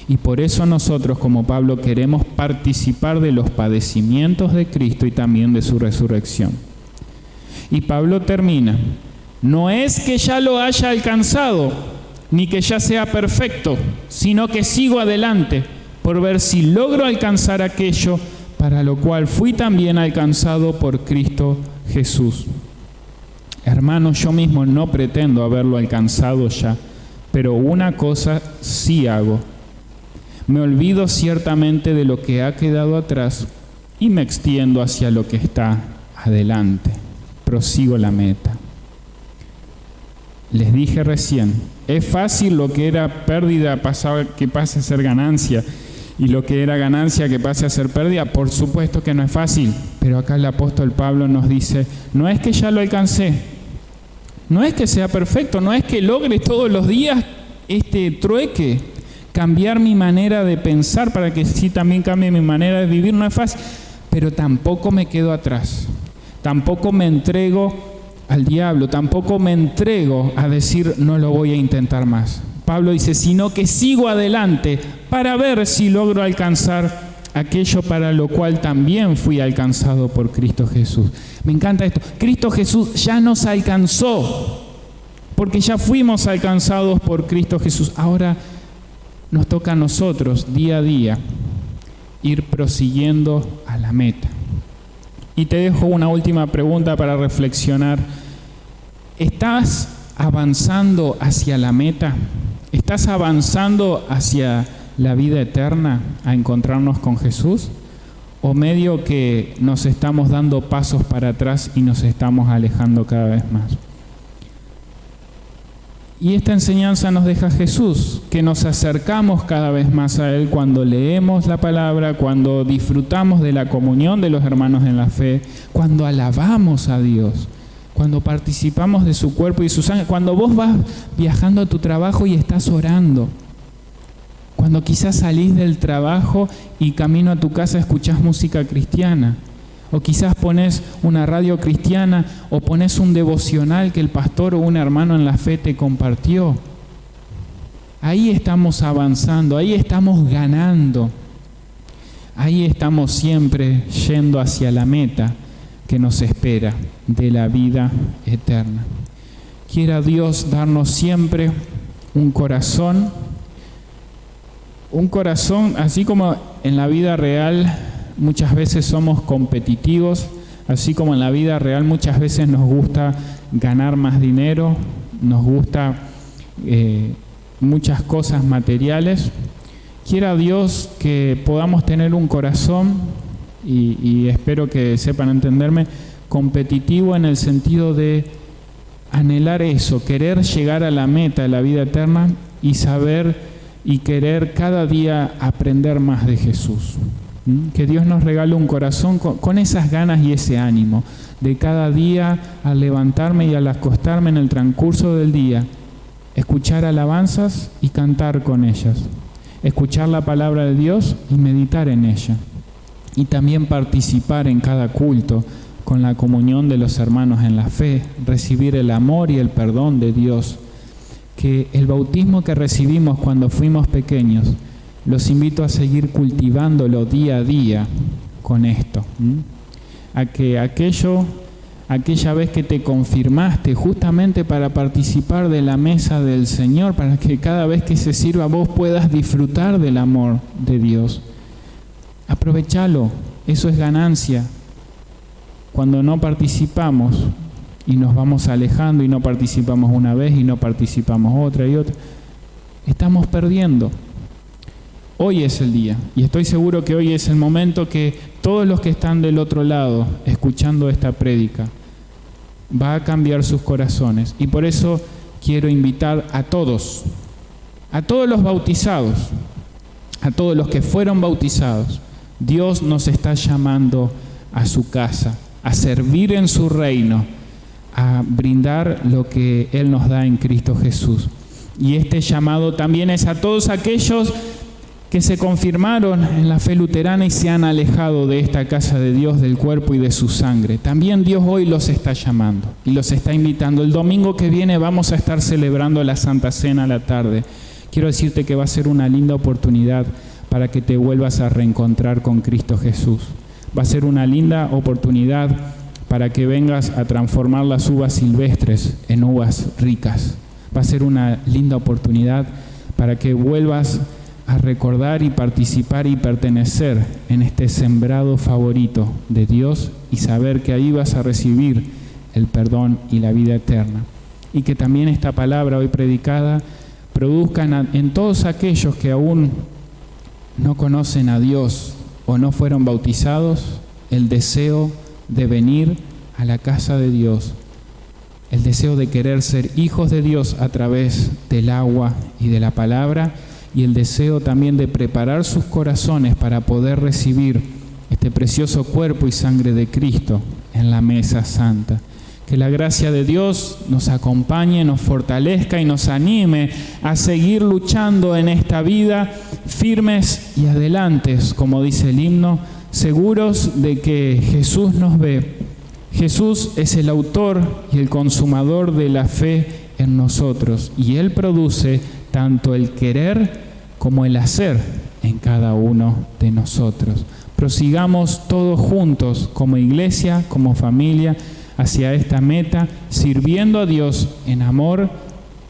Y por eso nosotros, como Pablo, queremos participar de los padecimientos de Cristo y también de su resurrección. Y Pablo termina, no es que ya lo haya alcanzado, ni que ya sea perfecto, sino que sigo adelante por ver si logro alcanzar aquello para lo cual fui también alcanzado por Cristo Jesús. Hermanos, yo mismo no pretendo haberlo alcanzado ya, pero una cosa sí hago. Me olvido ciertamente de lo que ha quedado atrás y me extiendo hacia lo que está adelante. Prosigo la meta. Les dije recién, es fácil lo que era pérdida que pase a ser ganancia, y lo que era ganancia que pase a ser pérdida. Por supuesto que no es fácil, pero acá el apóstol Pablo nos dice, no es que ya lo alcancé, no es que sea perfecto, no es que logre todos los días este trueque, cambiar mi manera de pensar para que sí también cambie mi manera de vivir, no es fácil, pero tampoco me quedo atrás, tampoco me entrego al diablo, tampoco me entrego a decir no lo voy a intentar más. Pablo dice, sino que sigo adelante para ver si logro alcanzar aquello para lo cual también fui alcanzado por Cristo Jesús. Me encanta esto. Cristo Jesús ya nos alcanzó, porque ya fuimos alcanzados por Cristo Jesús. Ahora nos toca a nosotros, día a día, ir prosiguiendo a la meta. Y te dejo una última pregunta para reflexionar. ¿Estás avanzando hacia la meta? ¿Estás avanzando hacia la vida eterna, a encontrarnos con Jesús? ¿O medio que nos estamos dando pasos para atrás y nos estamos alejando cada vez más? Y esta enseñanza nos deja Jesús, que nos acercamos cada vez más a Él cuando leemos la palabra, cuando disfrutamos de la comunión de los hermanos en la fe, cuando alabamos a Dios, cuando participamos de su cuerpo y su sangre, cuando vos vas viajando a tu trabajo y estás orando, cuando quizás salís del trabajo y camino a tu casa escuchás música cristiana, O quizás pones una radio cristiana o pones un devocional que el pastor o un hermano en la fe te compartió. Ahí estamos avanzando, ahí estamos ganando. Ahí estamos siempre yendo hacia la meta que nos espera de la vida eterna. Quiera Dios darnos siempre un corazón, así como en la vida real muchas veces somos competitivos, así como en la vida real muchas veces nos gusta ganar más dinero, nos gusta muchas cosas materiales. Quiera Dios que podamos tener un corazón, y espero que sepan entenderme, competitivo en el sentido de anhelar eso, querer llegar a la meta de la vida eterna y saber y querer cada día aprender más de Jesús. Que Dios nos regale un corazón con esas ganas y ese ánimo de cada día, al levantarme y al acostarme en el transcurso del día, escuchar alabanzas y cantar con ellas, escuchar la palabra de Dios y meditar en ella, y también participar en cada culto con la comunión de los hermanos en la fe, recibir el amor y el perdón de Dios. Que el bautismo que recibimos cuando fuimos pequeños, los invito a seguir cultivándolo día a día con esto. A que aquella vez que te confirmaste justamente para participar de la mesa del Señor, para que cada vez que se sirva vos puedas disfrutar del amor de Dios. Aprovechalo, eso es ganancia. Cuando no participamos y nos vamos alejando y no participamos una vez y no participamos otra y otra, estamos perdiendo. Hoy es el día, y estoy seguro que hoy es el momento que todos los que están del otro lado escuchando esta prédica va a cambiar sus corazones. Y por eso quiero invitar a todos los bautizados, a todos los que fueron bautizados. Dios nos está llamando a su casa, a servir en su reino, a brindar lo que Él nos da en Cristo Jesús. Y este llamado también es a todos aquellos que se confirmaron en la fe luterana y se han alejado de esta casa de Dios, del cuerpo y de su sangre. También Dios hoy los está llamando y los está invitando. El domingo que viene vamos a estar celebrando la Santa Cena a la tarde. Quiero decirte que va a ser una linda oportunidad para que te vuelvas a reencontrar con Cristo Jesús. Va a ser una linda oportunidad para que vengas a transformar las uvas silvestres en uvas ricas. Va a ser una linda oportunidad para que vuelvas a recordar y participar y pertenecer en este sembrado favorito de Dios y saber que ahí vas a recibir el perdón y la vida eterna. Y que también esta palabra hoy predicada produzca en todos aquellos que aún no conocen a Dios o no fueron bautizados el deseo de venir a la casa de Dios, el deseo de querer ser hijos de Dios a través del agua y de la palabra, y el deseo también de preparar sus corazones para poder recibir este precioso cuerpo y sangre de Cristo en la mesa santa. Que la gracia de Dios nos acompañe, nos fortalezca y nos anime a seguir luchando en esta vida firmes y adelantes, como dice el himno, seguros de que Jesús nos ve. Jesús es el autor y el consumador de la fe en nosotros, y Él produce tanto el querer como el hacer en cada uno de nosotros. Prosigamos todos juntos como iglesia, como familia, hacia esta meta, sirviendo a Dios en amor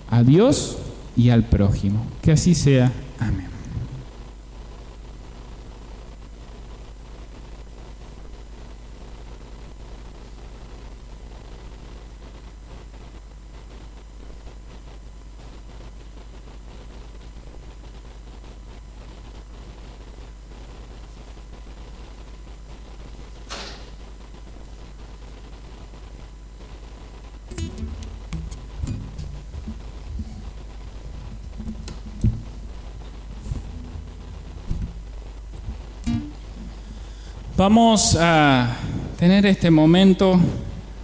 a Dios y al prójimo. Que así sea. Amén. Vamos a tener este momento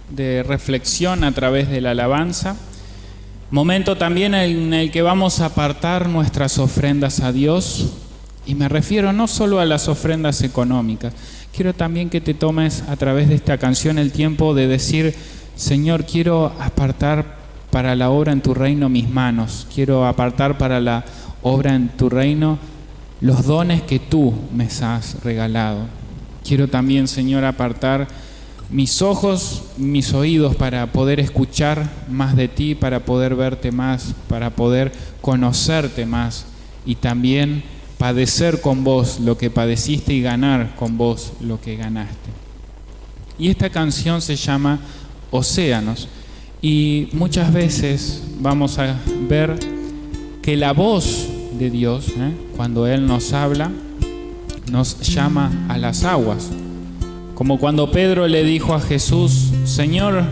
de reflexión a través de la alabanza, momento también en el que vamos a apartar nuestras ofrendas a Dios, y me refiero no solo a las ofrendas económicas. quiero también que te tomes a través de esta canción el tiempo de decir: Señor, quiero apartar para la obra en tu reino mis manos, quiero apartar para la obra en tu reino los dones que tú me has regalado. Quiero también, Señor, apartar mis ojos, mis oídos para poder escuchar más de ti, para poder verte más, para poder conocerte más y también padecer con vos lo que padeciste y ganar con vos lo que ganaste. Y esta canción se llama Océanos, y muchas veces vamos a ver que la voz de Dios, cuando Él nos habla, nos llama a las aguas. Como cuando Pedro le dijo a Jesús: Señor,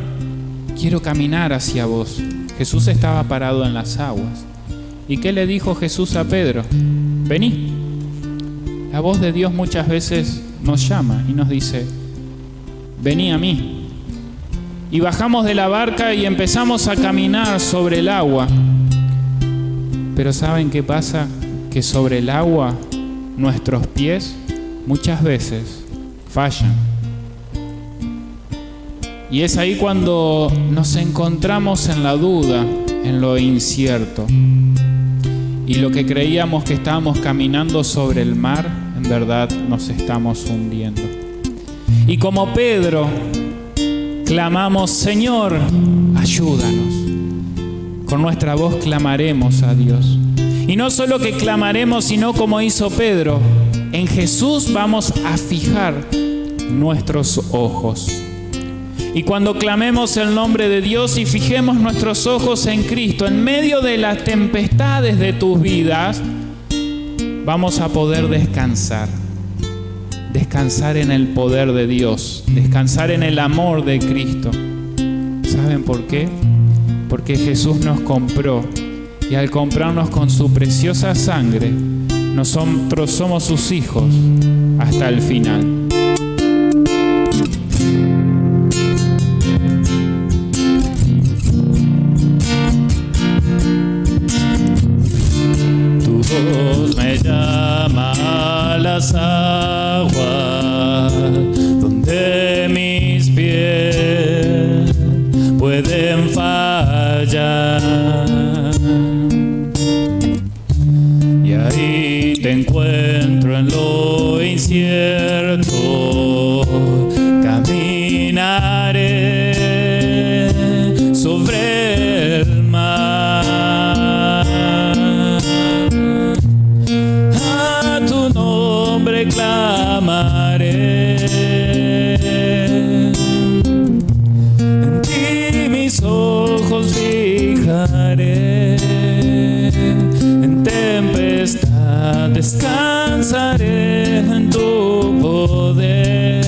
quiero caminar hacia vos. Jesús estaba parado en las aguas. ¿Y qué le dijo Jesús a Pedro? Vení. La voz de Dios muchas veces nos llama y nos dice: vení a mí. Y bajamos de la barca y empezamos a caminar sobre el agua. Pero ¿saben qué pasa? Que sobre el agua nuestros pies muchas veces fallan. Y es ahí cuando nos encontramos en la duda, en lo incierto. Y lo que creíamos que estábamos caminando sobre el mar, en verdad nos estamos hundiendo. Y como Pedro, clamamos: Señor, ayúdanos. Con nuestra voz clamaremos a Dios. Y no solo que clamaremos, sino como hizo Pedro, en Jesús vamos a fijar nuestros ojos. Y cuando clamemos el nombre de Dios y fijemos nuestros ojos en Cristo, en medio de las tempestades de tus vidas, vamos a poder descansar. Descansar en el poder de Dios, descansar en el amor de Cristo. ¿Saben por qué? Porque Jesús nos compró, y al comprarnos con su preciosa sangre, nosotros somos sus hijos hasta el final. Tu voz me llama a las aguas, donde mis pies pueden fallar. Y ahí te encuentro en lo incierto, caminaré sobre el mar. A tu nombre clamaré, en ti mis ojos fijaré, en tempestad descansaré en tu poder,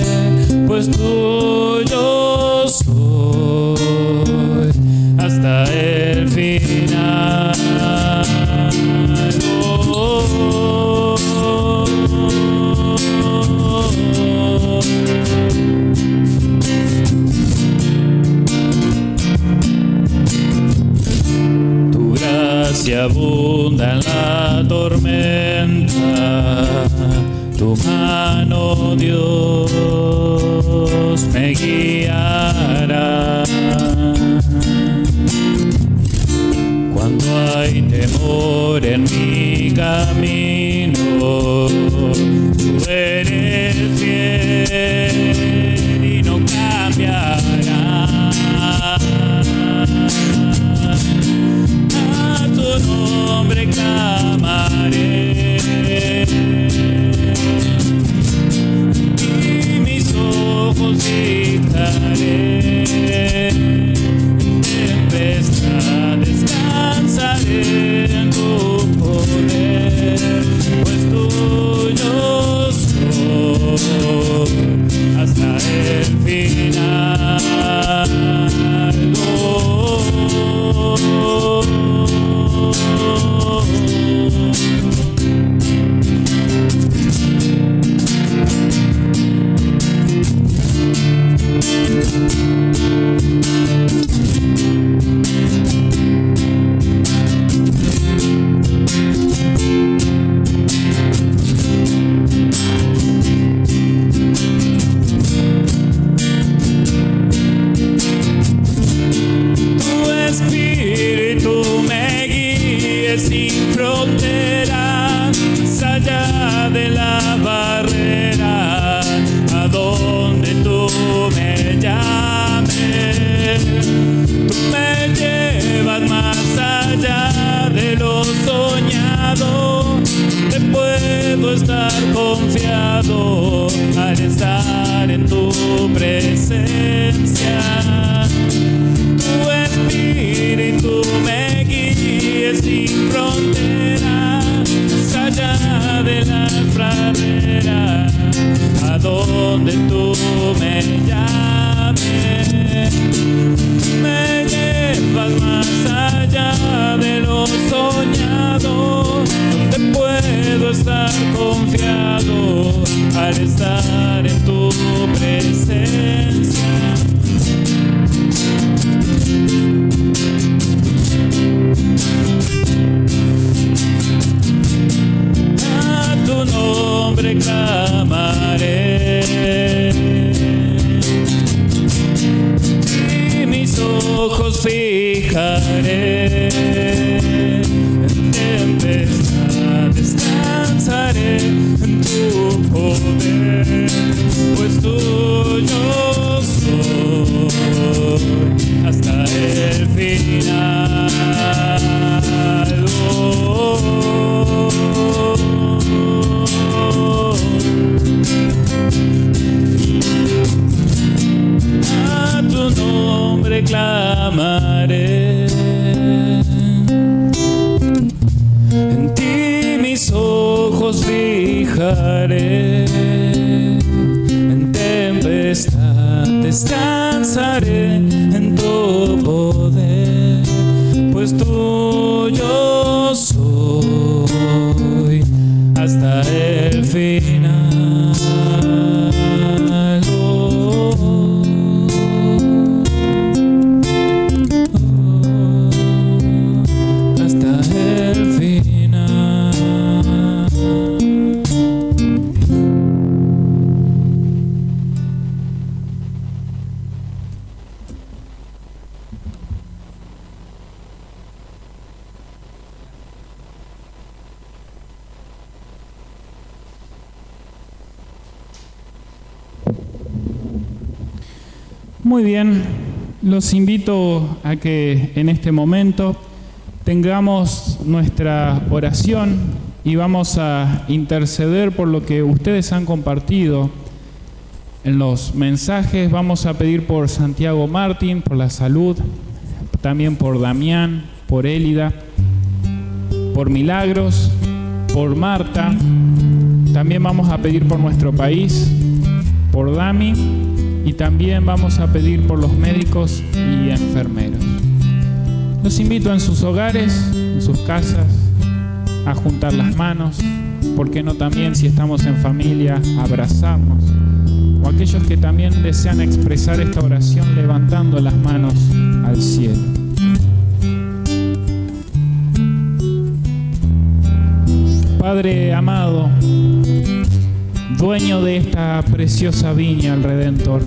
pues tuyo soy hasta el final. Tu gracia abunda en la tormenta, tu mano, Dios, me guiará. Cuando hay temor en mi camino, tú eres fiel y no cambiarás. A tu nombre clamaré, y mis ojos fijaré, en tempestad descansaré en tu poder, pues tuyo soy hasta el final. fijaré, en tempestad descansaré en tu poder, pues tuyo soy hasta el final. A tu nombre clamaré, en ti mis ojos fijaré, en tempestad descansaré en tu poder, pues tuyo soy hasta el final. Muy bien, los invito a que en este momento tengamos nuestra oración y vamos a interceder por lo que ustedes han compartido en los mensajes. Vamos a pedir por Santiago Martín, por la salud, también por Damián, por Élida, por Milagros, por Marta. También vamos a pedir por nuestro país, por Dami. Y también vamos a pedir por los médicos y enfermeros. Los invito en sus hogares, en sus casas, a juntar las manos. ¿Por qué no también, si estamos en familia, abrazarnos? O aquellos que también desean expresar esta oración levantando las manos al cielo. Padre amado, dueño de esta preciosa viña, el Redentor,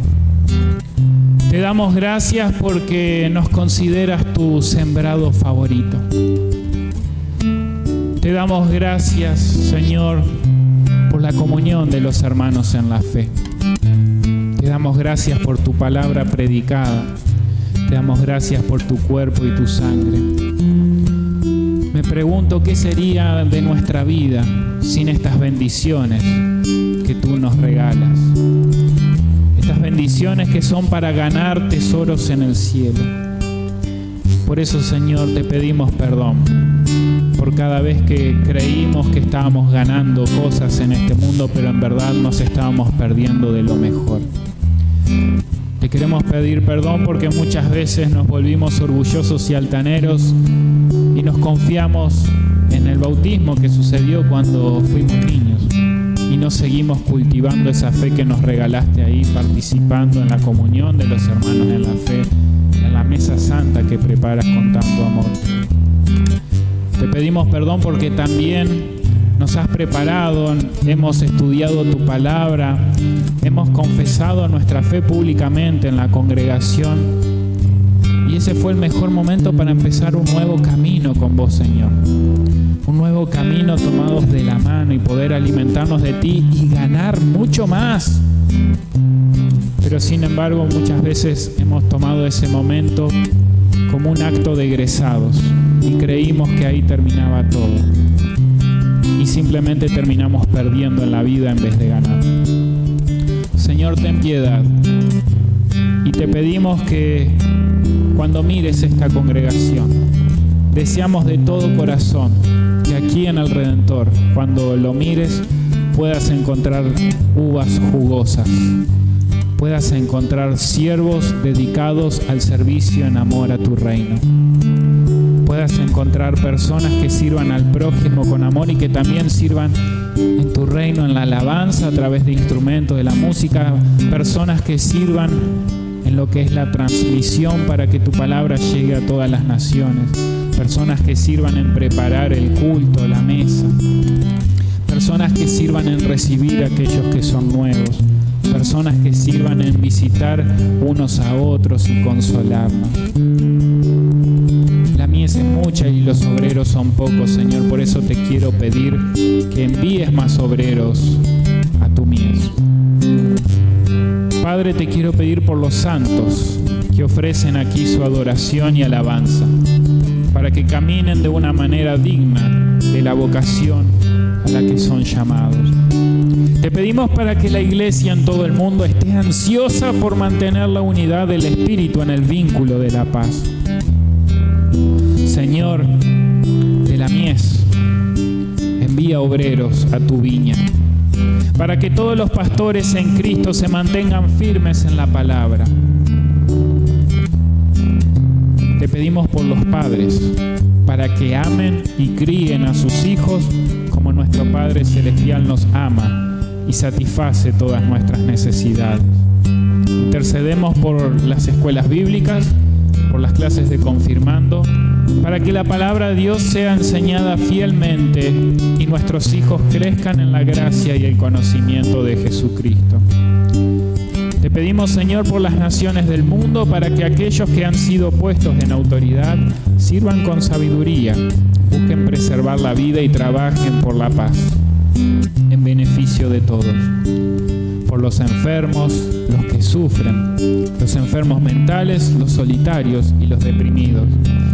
te damos gracias porque nos consideras tu sembrado favorito. Te damos gracias, Señor, por la comunión de los hermanos en la fe. Te damos gracias por tu palabra predicada. Te damos gracias por tu cuerpo y tu sangre. Me pregunto qué sería de nuestra vida sin estas bendiciones que tú nos regalas. Estas bendiciones que son para ganar tesoros en el cielo. Por eso, Señor, te pedimos perdón por cada vez que creímos que estábamos ganando cosas en este mundo, pero en verdad nos estábamos perdiendo de lo mejor. Te queremos pedir perdón porque muchas veces nos volvimos orgullosos y altaneros y nos confiamos en el bautismo que sucedió cuando fuimos niños. Y no seguimos cultivando esa fe que nos regalaste ahí, participando en la comunión de los hermanos en la fe, en la mesa santa que preparas con tanto amor. Te pedimos perdón porque también nos has preparado, hemos estudiado tu palabra, hemos confesado nuestra fe públicamente en la congregación. Y ese fue el mejor momento para empezar un nuevo camino con vos, Señor. Un nuevo camino tomados de la mano y poder alimentarnos de ti y ganar mucho más. Pero sin embargo, muchas veces hemos tomado ese momento como un acto de egresados y creímos que ahí terminaba todo. Y simplemente terminamos perdiendo en la vida en vez de ganar. Señor, ten piedad. Y te pedimos que cuando mires esta congregación, deseamos de todo corazón que aquí en el Redentor, cuando lo mires, puedas encontrar uvas jugosas, puedas encontrar siervos dedicados al servicio en amor a tu reino, puedas encontrar personas que sirvan al prójimo con amor y que también sirvan en tu reino en la alabanza a través de instrumentos de la música, personas que sirvan en lo que es la transmisión para que tu palabra llegue a todas las naciones, personas que sirvan en preparar el culto, la mesa, personas que sirvan en recibir a aquellos que son nuevos, personas que sirvan en visitar unos a otros y consolarnos. mies es mucha y los obreros son pocos, Señor. Por eso te quiero pedir que envíes más obreros a tu mies. Padre, te quiero pedir por los santos que ofrecen aquí su adoración y alabanza, para que caminen de una manera digna de la vocación a la que son llamados. Te pedimos para que la Iglesia en todo el mundo esté ansiosa por mantener la unidad del Espíritu en el vínculo de la paz. Señor de la mies, envía obreros a tu viña, para que todos los pastores en Cristo se mantengan firmes en la palabra. Te pedimos por los padres, para que amen y críen a sus hijos como nuestro Padre Celestial nos ama y satisface todas nuestras necesidades. Intercedemos por las escuelas bíblicas, por las clases de confirmando, para que la palabra de Dios sea enseñada fielmente y nuestros hijos crezcan en la gracia y el conocimiento de Jesucristo. Te pedimos, Señor, por las naciones del mundo, para que aquellos que han sido puestos en autoridad sirvan con sabiduría, busquen preservar la vida y trabajen por la paz, en beneficio de todos. Por los enfermos, los que sufren, los enfermos mentales, los solitarios y los deprimidos,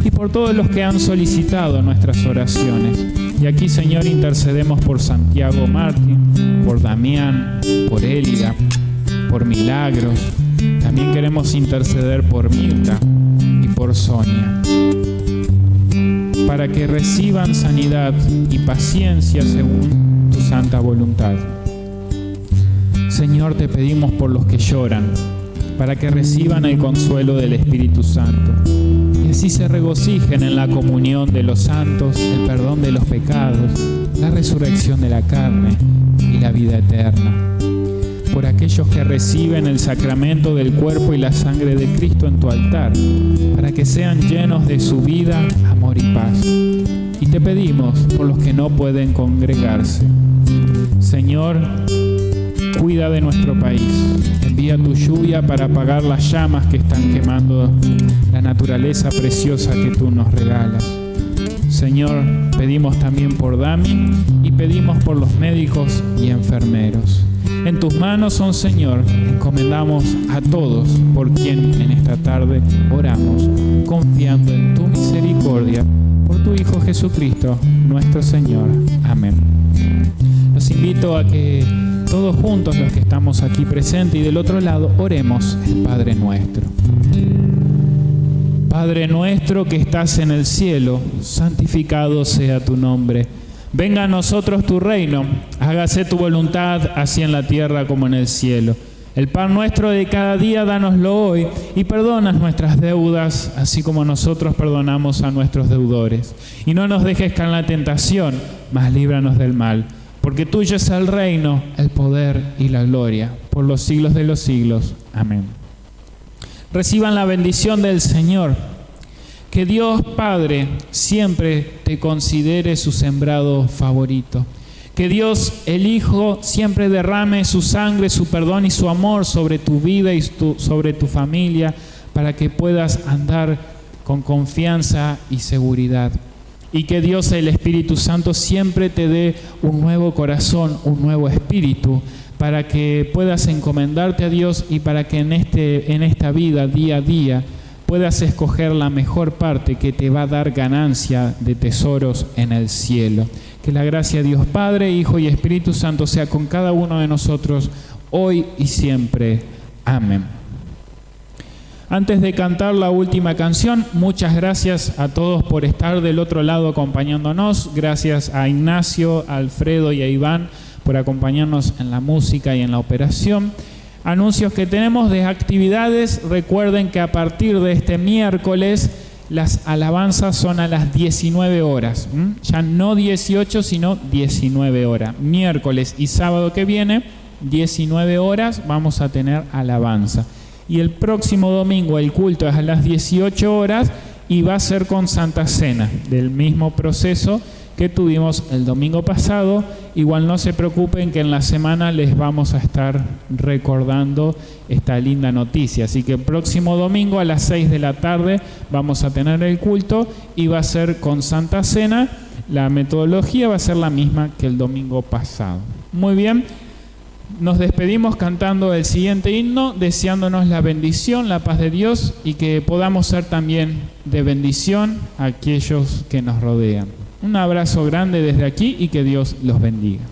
y por todos los que han solicitado nuestras oraciones. Y aquí, Señor, intercedemos por Santiago Martín, por Damián, por Élida, por Milagros. También queremos interceder por Mirta y por Sonia, para que reciban sanidad y paciencia según tu santa voluntad. Señor, te pedimos por los que lloran, para que reciban el consuelo del Espíritu Santo, y así se regocijen en la comunión de los santos, el perdón de los pecados, la resurrección de la carne y la vida eterna. Por aquellos que reciben el sacramento del cuerpo y la sangre de Cristo en tu altar, para que sean llenos de su vida, amor y paz. Y te pedimos por los que no pueden congregarse. Señor, cuida de nuestro país. Envía tu lluvia para apagar las llamas que están quemando la naturaleza preciosa que tú nos regalas. Señor, pedimos también por Dami y pedimos por los médicos y enfermeros. En tus manos, oh Señor, encomendamos a todos por quien en esta tarde oramos, confiando en tu misericordia, por tu Hijo Jesucristo, nuestro Señor. Amén. Los invito a que todos juntos, los que estamos aquí presentes y del otro lado, oremos el Padre Nuestro. Padre nuestro que estás en el cielo, santificado sea tu nombre. Venga a nosotros tu reino, hágase tu voluntad, así en la tierra como en el cielo. El pan nuestro de cada día, dánoslo hoy, y perdona nuestras deudas, así como nosotros perdonamos a nuestros deudores. Y no nos dejes caer en la tentación, mas líbranos del mal. Porque tuyo es el reino, el poder y la gloria, por los siglos de los siglos. Amén. Reciban la bendición del Señor. Que Dios Padre siempre te considere su sembrado favorito. Que Dios el Hijo siempre derrame su sangre, su perdón y su amor sobre tu vida y sobre tu familia, para que puedas andar con confianza y seguridad. Y que Dios el Espíritu Santo siempre te dé un nuevo corazón, un nuevo espíritu, para que puedas encomendarte a Dios y para que en esta vida, día a día, puedas escoger la mejor parte que te va a dar ganancia de tesoros en el cielo. Que la gracia de Dios Padre, Hijo y Espíritu Santo sea con cada uno de nosotros hoy y siempre. Amén. Antes de cantar la última canción, muchas gracias a todos por estar del otro lado acompañándonos. Gracias a Ignacio, a Alfredo y a Iván por acompañarnos en la música y en la operación. Anuncios que tenemos de actividades. Recuerden que a partir de este miércoles las alabanzas son a las 19 horas. Ya no 18, sino 19 horas. Miércoles y sábado que viene, 19 horas, vamos a tener alabanza. Y el próximo domingo el culto es a las 18 horas y va a ser con Santa Cena, del mismo proceso que tuvimos el domingo pasado. Igual no se preocupen que en la semana les vamos a estar recordando esta linda noticia. Así que el próximo domingo a las 6 de la tarde vamos a tener el culto y va a ser con Santa Cena. La metodología va a ser la misma que el domingo pasado. Muy bien, nos despedimos cantando el siguiente himno, deseándonos la bendición, la paz de Dios y que podamos ser también de bendición a aquellos que nos rodean. Un abrazo grande desde aquí y que Dios los bendiga.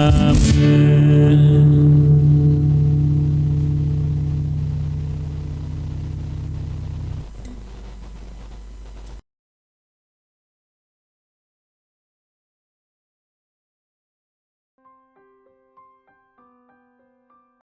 Amén.